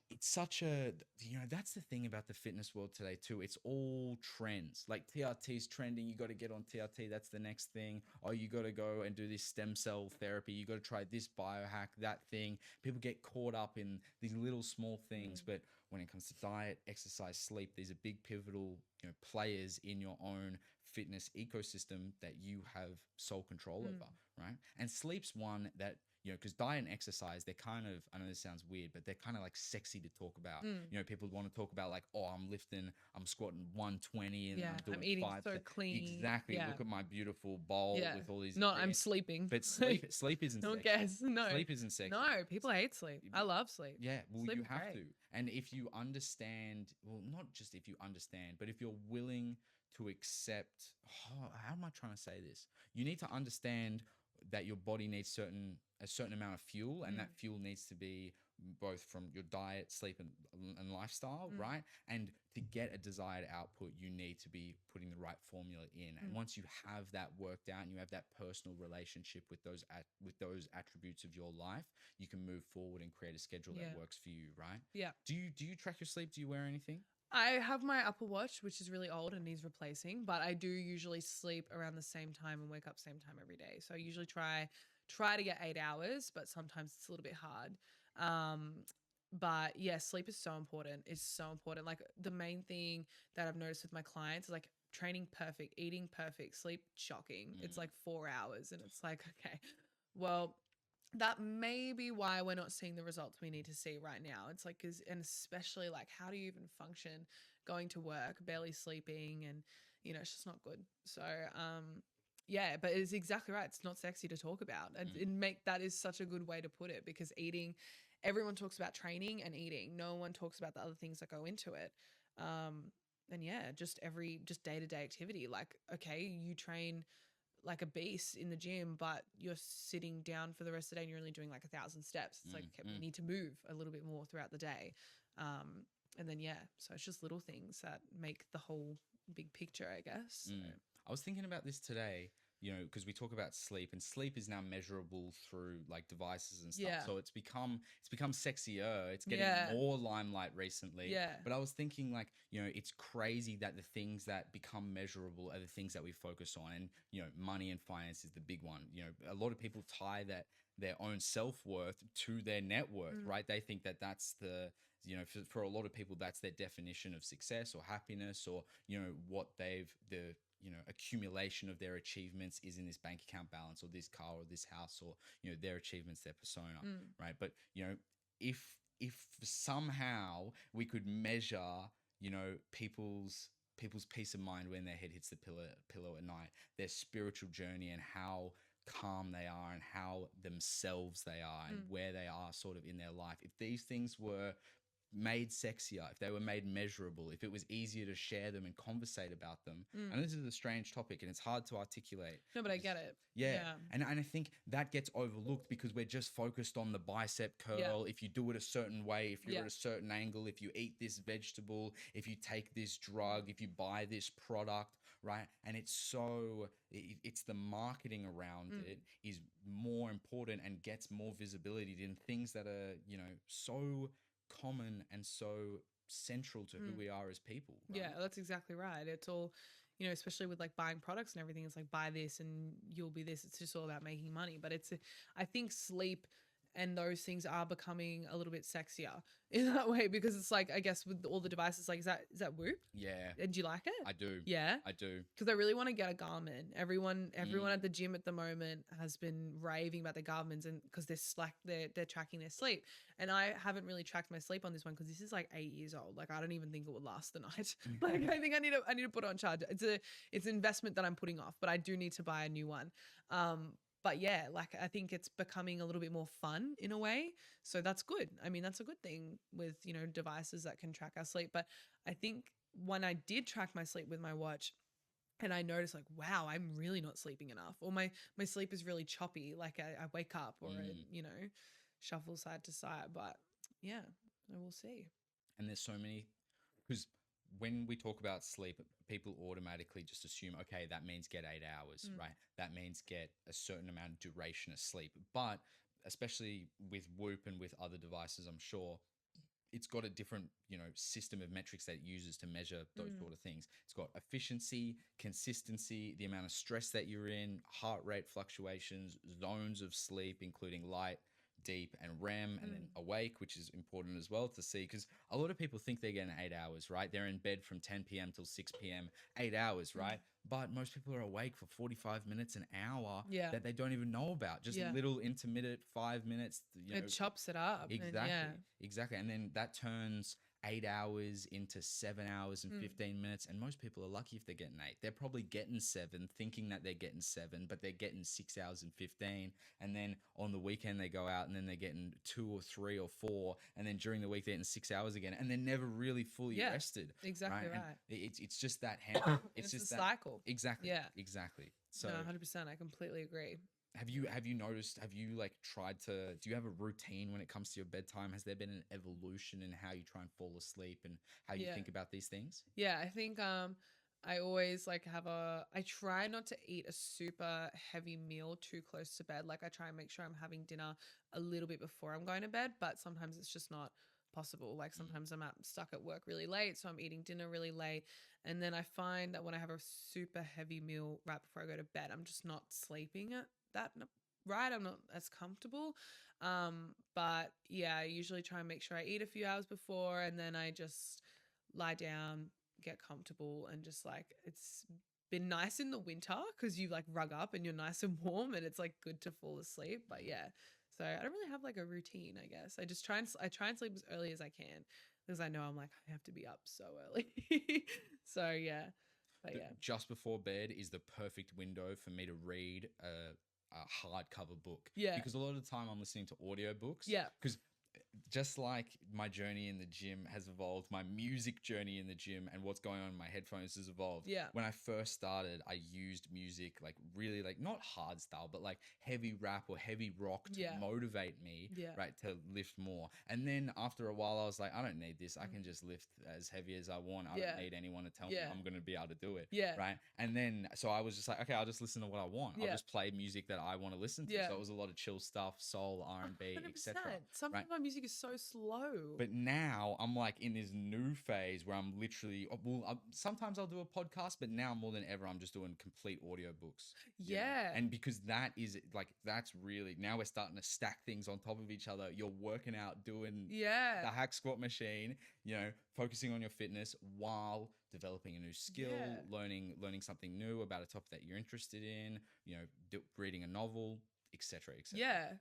it's such a, you know, that's the thing about the fitness world today too. It's all trends. Like TRT's trending. You got to get on TRT. That's the next thing. Oh, you got to go and do this stem cell therapy. You got to try this biohack, that thing. People get caught up in these little small things. But when it comes to diet, exercise, sleep, these are big pivotal, you know, players in your own fitness ecosystem that you have sole control over, right? And sleep's one that, you know, because diet and exercise, they're kind of, I know this sounds weird, but they're kind of like sexy to talk about. You know, people want to talk about like, oh, I'm squatting 120 and I'm eating five. so clean. Exactly. Look at my beautiful bowl with all these. I'm sleeping. But sleep isn't no sexy. guess. No. Sleep isn't sexy. No, people hate sleep. I love sleep. Yeah, well, sleep you have to. And if you understand, well, not just if you understand, but if you're willing to accept, how am I trying to say this? You need to understand that your body needs a certain amount of fuel, and that fuel needs to be both from your diet, sleep, and lifestyle, right? And to get a desired output, you need to be putting the right formula in. And once you have that worked out and you have that personal relationship with those attributes of your life, you can move forward and create a schedule that works for you, right? Yeah. Do you track your sleep? Do you wear anything? I have my Apple Watch, which is really old and needs replacing, but I do usually sleep around the same time and wake up same time every day. So I usually try to get 8 hours, but sometimes it's a little bit hard. But yeah, sleep is so important. It's so important. Like the main thing that I've noticed with my clients is like training perfect, eating perfect, sleep shocking. It's like 4 hours, and it's like, okay, well, that may be why we're not seeing the results we need to see right now. It's like, and especially like, how do you even function going to work, barely sleeping, and, you know, it's just not good. So, yeah, but it's exactly right. It's not sexy to talk about. And that is such a good way to put it, because eating, everyone talks about training and eating. No one talks about the other things that go into it. And yeah, just day-to-day activity. Like, okay, you train like a beast in the gym, but you're sitting down for the rest of the day and you're only doing like 1,000 steps. It's like, okay, we need to move a little bit more throughout the day. And then, yeah, so it's just little things that make the whole big picture, I guess. So. I was thinking about this today, you know, because we talk about sleep, and sleep is now measurable through like devices and stuff. Yeah. So it's become sexier. It's getting more limelight recently. Yeah. But I was thinking, like, you know, it's crazy that the things that become measurable are the things that we focus on. And, you know, money and finance is the big one. You know, a lot of people tie their own self-worth to their net worth, right? They think that that's the, you know, for a lot of people, that's their definition of success or happiness, or, you know, what you know, accumulation of their achievements is in this bank account balance, or this car, or this house, or, you know, their achievements, their persona, right? But, you know, if somehow we could measure, you know, people's peace of mind when their head hits the pillow at night, their spiritual journey, and how calm they are, and how themselves they are, and where they are sort of in their life, if these things were made sexier, if they were made measurable, if it was easier to share them and conversate about them. And this is a strange topic and it's hard to articulate. No, but I get it. Yeah. And I think that gets overlooked because we're just focused on the bicep curl. If you do it a certain way, if you're at a certain angle, if you eat this vegetable, if you take this drug, if you buy this product, right? And it's the marketing around it is more important and gets more visibility than things that are, you know, so common and so central to who we are as people. Right? Yeah, that's exactly right. It's all, you know, especially with like buying products and everything, it's like, buy this and you'll be this. It's just all about making money. But I think sleep and those things are becoming a little bit sexier in that way, because it's like, I guess with all the devices, like, is that Whoop? Yeah. And do you like it? I do. Yeah? I do. Because I really want to get a Garmin. Everyone at the gym at the moment has been raving about the Garmins, and because they're tracking their sleep. And I haven't really tracked my sleep on this one because this is like 8 years old. Like, I don't even think it would last the night. Like, I think I need to put it on charge. It's an investment that I'm putting off, but I do need to buy a new one. But yeah, like, I think it's becoming a little bit more fun in a way. So that's good. I mean, that's a good thing with, you know, devices that can track our sleep. But I think when I did track my sleep with my watch, and I noticed, like, wow, I'm really not sleeping enough, or my sleep is really choppy. Like, I wake up, or I, you know, shuffle side to side. But yeah, I will see. And there's so many, because when we talk about sleep, people automatically just assume, okay, that means get 8 hours, right? That means get a certain amount of duration of sleep. But especially with Whoop and with other devices, I'm sure it's got a different, you know, system of metrics that it uses to measure those sort of things. It's got efficiency, consistency, the amount of stress that you're in, heart rate fluctuations, zones of sleep, including light, deep, and REM, and then awake, which is important as well to see, because a lot of people think they're getting 8 hours, right? They're in bed from 10 p.m. till 6 p.m., 8 hours, right? But most people are awake for 45 minutes, an hour that they don't even know about. Just little intermittent 5 minutes. You know, it chops it up. Exactly. Exactly. And then that turns 8 hours into 7 hours and 15 minutes. And most people are lucky if they're getting 8. They're probably getting 7, thinking that they're getting 7, but they're getting 6 hours and 15. And then on the weekend, they go out and then they're getting 2 or 3 or 4. And then during the week, they're getting 6 hours again. And they're never really fully rested. Exactly right. It's just that hand. It's just a that cycle. Exactly. Yeah. Exactly. So No, 100%. I completely agree. have you noticed, have you like tried to, do you have a routine when it comes to your bedtime? Has there been an evolution in how you try and fall asleep and how you think about these things? Yeah, I think I always like I try not to eat a super heavy meal too close to bed. Like, I try and make sure I'm having dinner a little bit before I'm going to bed, but sometimes it's just not possible. Like, sometimes I'm stuck at work really late, so I'm eating dinner really late. And then I find that when I have a super heavy meal right before I go to bed, I'm just not sleeping at that right. I'm not as comfortable. But yeah, I usually try and make sure I eat a few hours before, and then I just lie down, get comfortable, and just like, it's been nice in the winter because you like rug up and you're nice and warm, and it's like good to fall asleep. But yeah, so I don't really have like a routine, I guess. I just try and sleep as early as I can, because I know I'm like, I have to be up so early. So yeah. But yeah. Just before bed is the perfect window for me to read a hardcover book. Yeah. Because a lot of the time I'm listening to audiobooks. Yeah. Because just like my journey in the gym has evolved, my music journey in the gym and what's going on in my headphones has evolved. Yeah. When I first started, I used music like really like not hard style, but like heavy rap or heavy rock to motivate me, right, to lift more. And then after a while, I was like, I don't need this. I can just lift as heavy as I want. I don't need anyone to tell me I'm going to be able to do it. Yeah. Right. And then, so I was just like, okay, I'll just listen to what I want. I'll just play music that I want to listen to. So it was a lot of chill stuff, soul, R&B, etc. Some of my music is so slow. But now I'm like in this new phase where I'm literally, sometimes I'll do a podcast, but now more than ever, I'm just doing complete audiobooks. Yeah. And because that is like, that's really, now we're starting to stack things on top of each other. You're working out, doing the hack squat machine, you know, focusing on your fitness while developing a new skill, learning something new about a topic that you're interested in, you know, reading a novel, etc.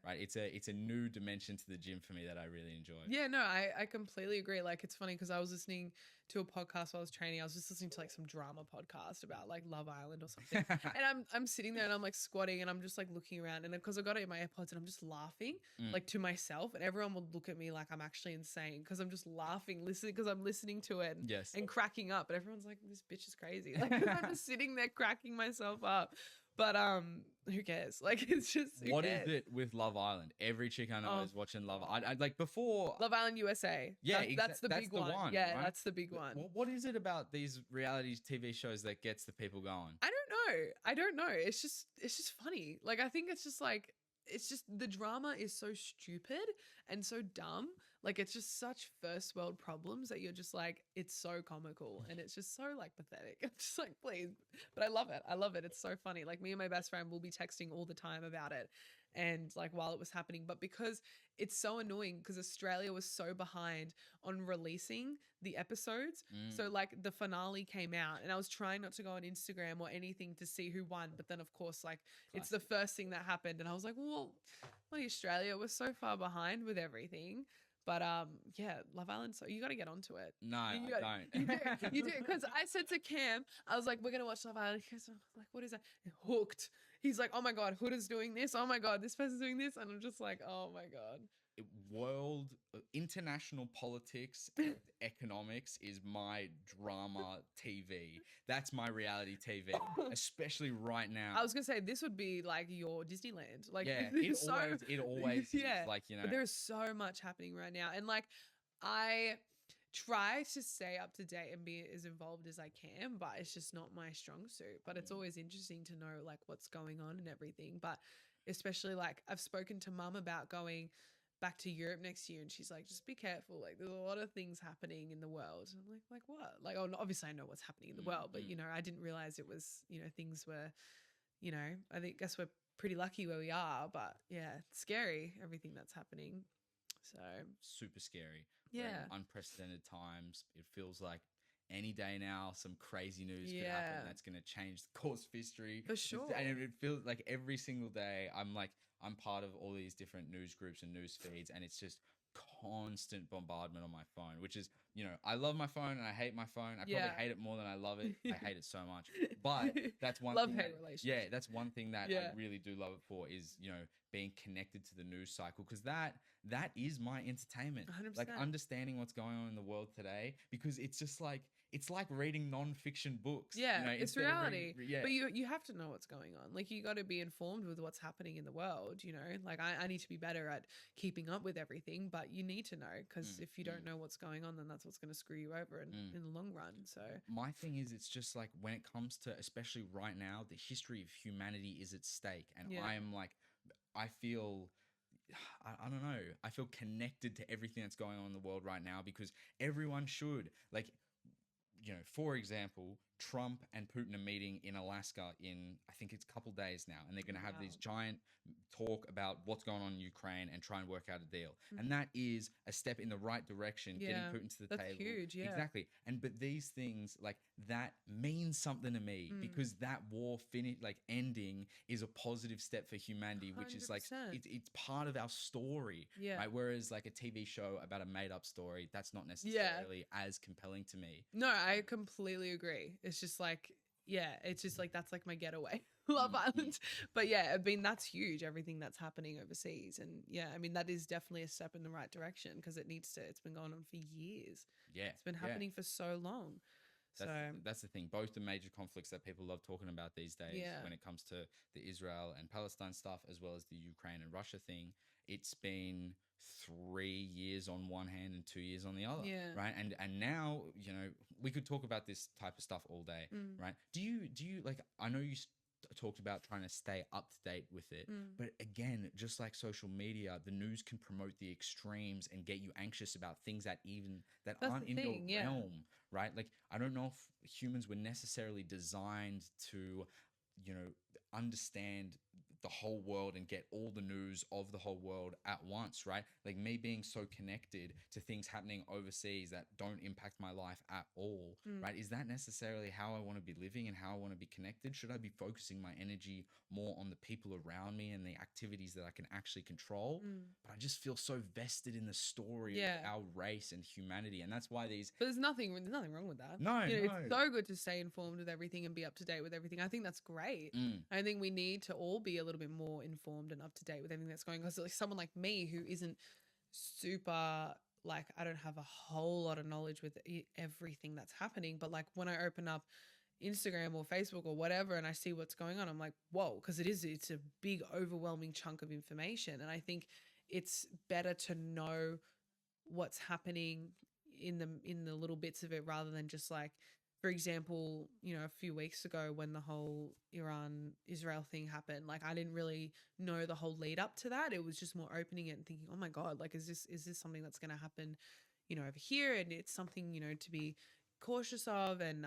Right, it's a new dimension to the gym for me that I really enjoy. No, I completely agree. Like, it's funny because I was listening to a podcast while I was training. I was just listening to like some drama podcast about like Love Island or something. And I'm sitting there and I'm like squatting and I'm just like looking around, and because I got it in my AirPods and I'm just laughing like to myself, and everyone would look at me like I'm actually insane because I'm just laughing, listening, because I'm listening to it and cracking up, and everyone's like, this bitch is crazy. Like, I'm just sitting there cracking myself up. But who cares? Like, it's just what is it with Love Island? Every chick I know is watching Love Island. I like before Love Island USA. Yeah, that's the big one. Yeah, right? that's the big one. What is it about these reality TV shows that gets the people going? I don't know. It's just funny. Like, I think it's just like, it's just, the drama is so stupid and so dumb. Like, it's just such first world problems that you're just like, it's so comical and it's just so like pathetic. I'm just like, please. But I love it. I love it. It's so funny. Like, me and my best friend will be texting all the time about it, and like while it was happening. But because it's so annoying, because Australia was so behind on releasing the episodes. So like the finale came out and I was trying not to go on Instagram or anything to see who won. But then of course, like it's the first thing that happened. And I was like, well, bloody Australia was so far behind with everything. But Love Island, so you got to get onto it. No, I don't. You do. Because I said to Cam, I was like, we're going to watch Love Island. He goes, like, what is that? Hooked. He's like, oh my God, Huda's doing this. Oh my God, this person's doing this. And I'm just like, oh my God. International politics and economics is my drama TV. That's my reality TV, especially right now. I was gonna say this would be like your Disneyland. Like, it always is. Like, you know, but there's so much happening right now, and like I try to stay up to date and be as involved as I can, but it's just not my strong suit. But it's always interesting to know like what's going on and everything. But especially like I've spoken to Mum about going back to Europe next year, and she's like, just be careful, like there's a lot of things happening in the world. And I'm like what? Like, oh, obviously I know what's happening in the world, but you know, I didn't realize it was, you know, things were, you know, guess we're pretty lucky where we are, but yeah, it's scary, everything that's happening. So super scary. Yeah. Unprecedented times. It feels like any day now some crazy news could happen that's going to change the course of history. For sure. And it feels like every single day I'm part of all these different news groups and news feeds, and it's just constant bombardment on my phone, which is, you know, I love my phone and I hate my phone. I probably hate it more than I love it. I hate it so much. But that's one love-hate relationship. Yeah, that's one thing that I really do love it for, is, you know, being connected to the news cycle, because that is my entertainment. 100%. Like understanding what's going on in the world today, because it's just like, it's like reading non-fiction books. Yeah, you know, it's reality. But you have to know what's going on. Like, you got to be informed with what's happening in the world, you know. Like, I need to be better at keeping up with everything, but you need to know, because if you don't know what's going on, then that's what's going to screw you over in the long run. So my thing is, it's just like, when it comes to, especially right now, the history of humanity is at stake. And I am like, I feel... I don't know. I feel connected to everything that's going on in the world right now, because everyone should. Like, you know, for example, Trump and Putin are meeting in Alaska in, I think it's a couple days now, and they're going to have this giant talk about what's going on in Ukraine and try and work out a deal. And that is a step in the right direction, getting Putin to the table. That's huge, Exactly. But these things, like, that means something to me, because that war ending is a positive step for humanity, which is like, it's part of our story, right? Whereas like a TV show about a made up story, that's not necessarily as compelling to me. No, I completely agree. It's just like, yeah, it's just like that's like my getaway, Love Island. But yeah, I mean that's huge. Everything that's happening overseas, and yeah, I mean that is definitely a step in the right direction because it needs to. It's been going on for years. Yeah, It's been yeah. happening for so long. That's, So that's the thing. Both the major conflicts that people love talking about these days, Yeah. when it comes to the Israel and Palestine stuff, as well as the Ukraine and Russia thing, it's been 3 years on one hand and 2 years on the other, Yeah. right? And now, we could talk about this type of stuff all day, right? Do you like? I know you talked about trying to stay up to date with it, but again, just like social media, the news can promote the extremes and get you anxious about things that That's aren't the in thing, your yeah. realm, right? Like, I don't know if humans were necessarily designed to, understand the whole world and get all the news of the whole world at once, right? Like me being so connected to things happening overseas that don't impact my life at all, right? Is that necessarily how I want to be living and how I want to be connected? Should I be focusing my energy more on the people around me and the activities that I can actually control? But I just feel so vested in the story Yeah. of our race and humanity. And that's why these But there's nothing wrong with that. No, It's no. so good to stay informed with everything and be up to date with everything. I think that's great. I think we need to all be a little bit more informed and up to date with everything that's going on. Because like someone like me who isn't super, like, I don't have a whole lot of knowledge with everything that's happening. But like when I open up Instagram or Facebook or whatever and I see what's going on, I'm like, whoa, because it's a big overwhelming chunk of information. And I think it's better to know what's happening in the little bits of it rather than just like, for example, a few weeks ago when the whole Iran Israel thing happened, like I didn't really know the whole lead up to that. It was just more opening it and thinking, oh my God, like is this something that's going to happen, over here? And it's something, to be cautious of. And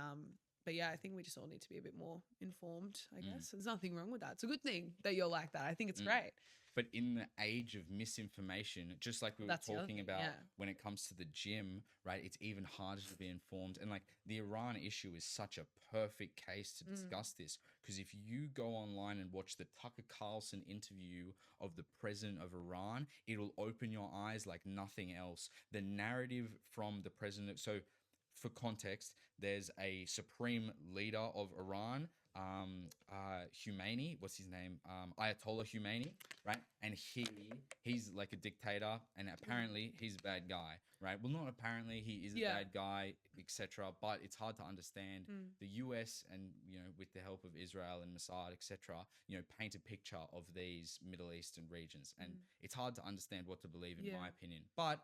but yeah, I think we just all need to be a bit more informed, I guess. There's nothing wrong with that. It's a good thing that you're like that. I think it's great. But in the age of misinformation, just like we were That's the other talking thing, about yeah. when it comes to the gym, right? It's even harder to be informed. And like the Iran issue is such a perfect case to discuss this. Because if you go online and watch the Tucker Carlson interview of the president of Iran, it'll open your eyes like nothing else. The narrative from the president. So for context, there's a supreme leader of Iran, Khomeini, what's his name? Ayatollah Khomeini, right? And he's like a dictator, and apparently he's a bad guy, right? Well, not apparently, he is a Yeah. bad guy, etc. But it's hard to understand. The US and with the help of Israel and Mossad, etc. Paint a picture of these Middle Eastern regions, and it's hard to understand what to believe, in my opinion. But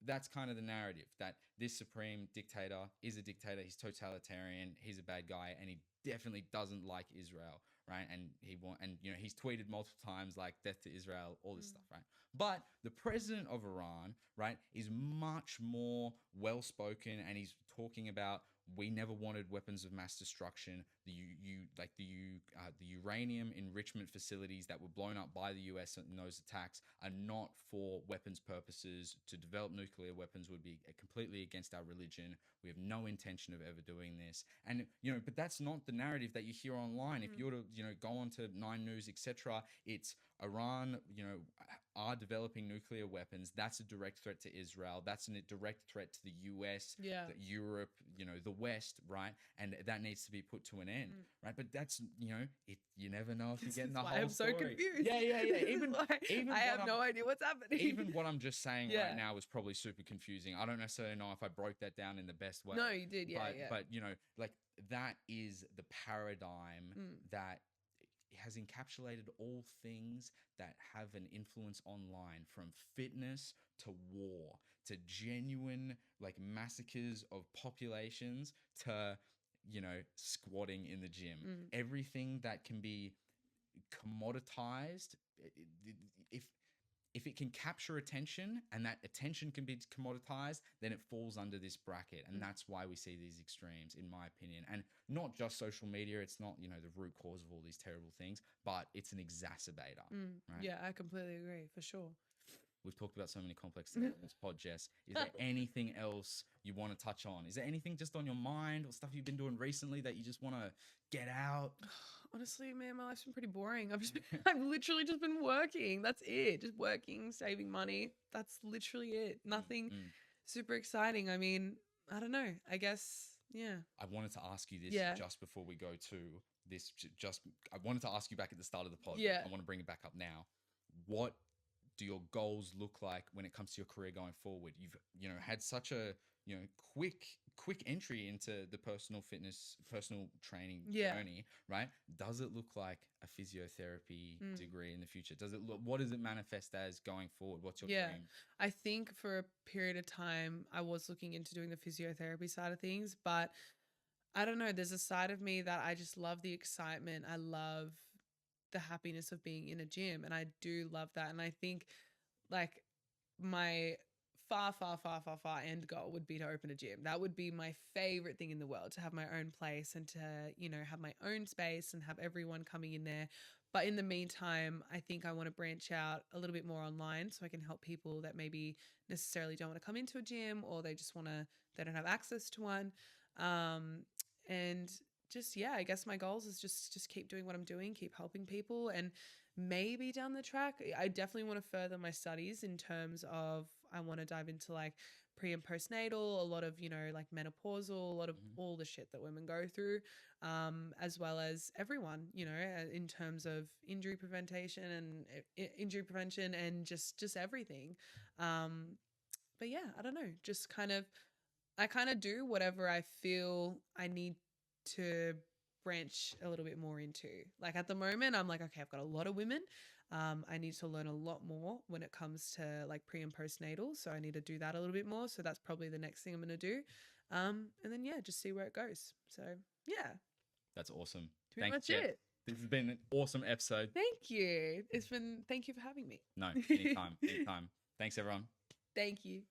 that's kind of the narrative, that this supreme dictator is a dictator. He's totalitarian. He's a bad guy, and he definitely doesn't like Israel, right? And he's tweeted multiple times like death to Israel, all this stuff, right? But the president of Iran, right, is much more well spoken, and he's talking about, we never wanted weapons of mass destruction. The uranium enrichment facilities that were blown up by the US in those attacks are not for weapons purposes. To develop nuclear weapons would be completely against our religion. We have no intention of ever doing this. And but that's not the narrative that you hear online. If you were to go on to 9 News, etc., it's Iran, are developing nuclear weapons. That's a direct threat to Israel. That's a direct threat to the US, Europe, the West, right? And that needs to be put to an end, right? But that's, you never know if you're getting the whole I'm so story. confused. Yeah. Even I have no idea what's happening. Even what I'm just saying Yeah. right now is probably super confusing. I don't necessarily know if I broke that down in the best way. No, you did, yeah, but, yeah. But like that is the paradigm that has encapsulated all things that have an influence online, from fitness to war to genuine like massacres of populations to squatting in the gym. Everything that can be commoditized, if it can capture attention and that attention can be commoditized, then it falls under this bracket. And that's why we see these extremes, in my opinion. And not just social media. It's not, the root cause of all these terrible things, but it's an exacerbator. Right? Yeah, I completely agree, for sure. We've talked about so many complex things in this pod, Jess. Is there anything else you want to touch on? Is there anything just on your mind or stuff you've been doing recently that you just want to get out? Honestly, man, my life's been pretty boring. I've literally just been working. That's it. Just working, saving money. That's literally it. Nothing super exciting. I mean, I don't know. I guess, Yeah. I wanted to ask you this Yeah. just before we go to this. I wanted to ask you back at the start of the pod. Yeah. I want to bring it back up now. What do your goals look like when it comes to your career going forward? You've, had such a, quick entry into the personal fitness, personal training Yeah. journey, right? Does it look like a physiotherapy Mm. degree in the future? What does it manifest as going forward? What's your Yeah. dream? I think for a period of time, I was looking into doing the physiotherapy side of things, but I don't know. There's a side of me that I just love the excitement. I love the happiness of being in a gym, and I do love that. And I think like my far end goal would be to open a gym. That would be my favorite thing in the world, to have my own place and to, have my own space and have everyone coming in there. But in the meantime, I think I want to branch out a little bit more online so I can help people that maybe necessarily don't want to come into a gym, or they don't have access to one. And just, yeah, I guess my goals is just keep doing what I'm doing, keep helping people, and maybe down the track, I definitely want to further my studies in terms of I want to dive into like pre and postnatal, a lot of, like menopausal, a lot of all the shit that women go through, as well as everyone, in terms of injury prevention and just everything. But yeah, I don't know, I kind of do whatever I feel I need to branch a little bit more into. Like at the moment, I'm like, okay, I've got a lot of women. I need to learn a lot more when it comes to like pre and postnatal. So I need to do that a little bit more. So that's probably the next thing I'm going to do. And then, yeah, just see where it goes. So, yeah. That's awesome. Pretty Thanks, much Jess. it. This has been an awesome episode. Thank you. Thank you for having me. No, anytime. Thanks, everyone. Thank you.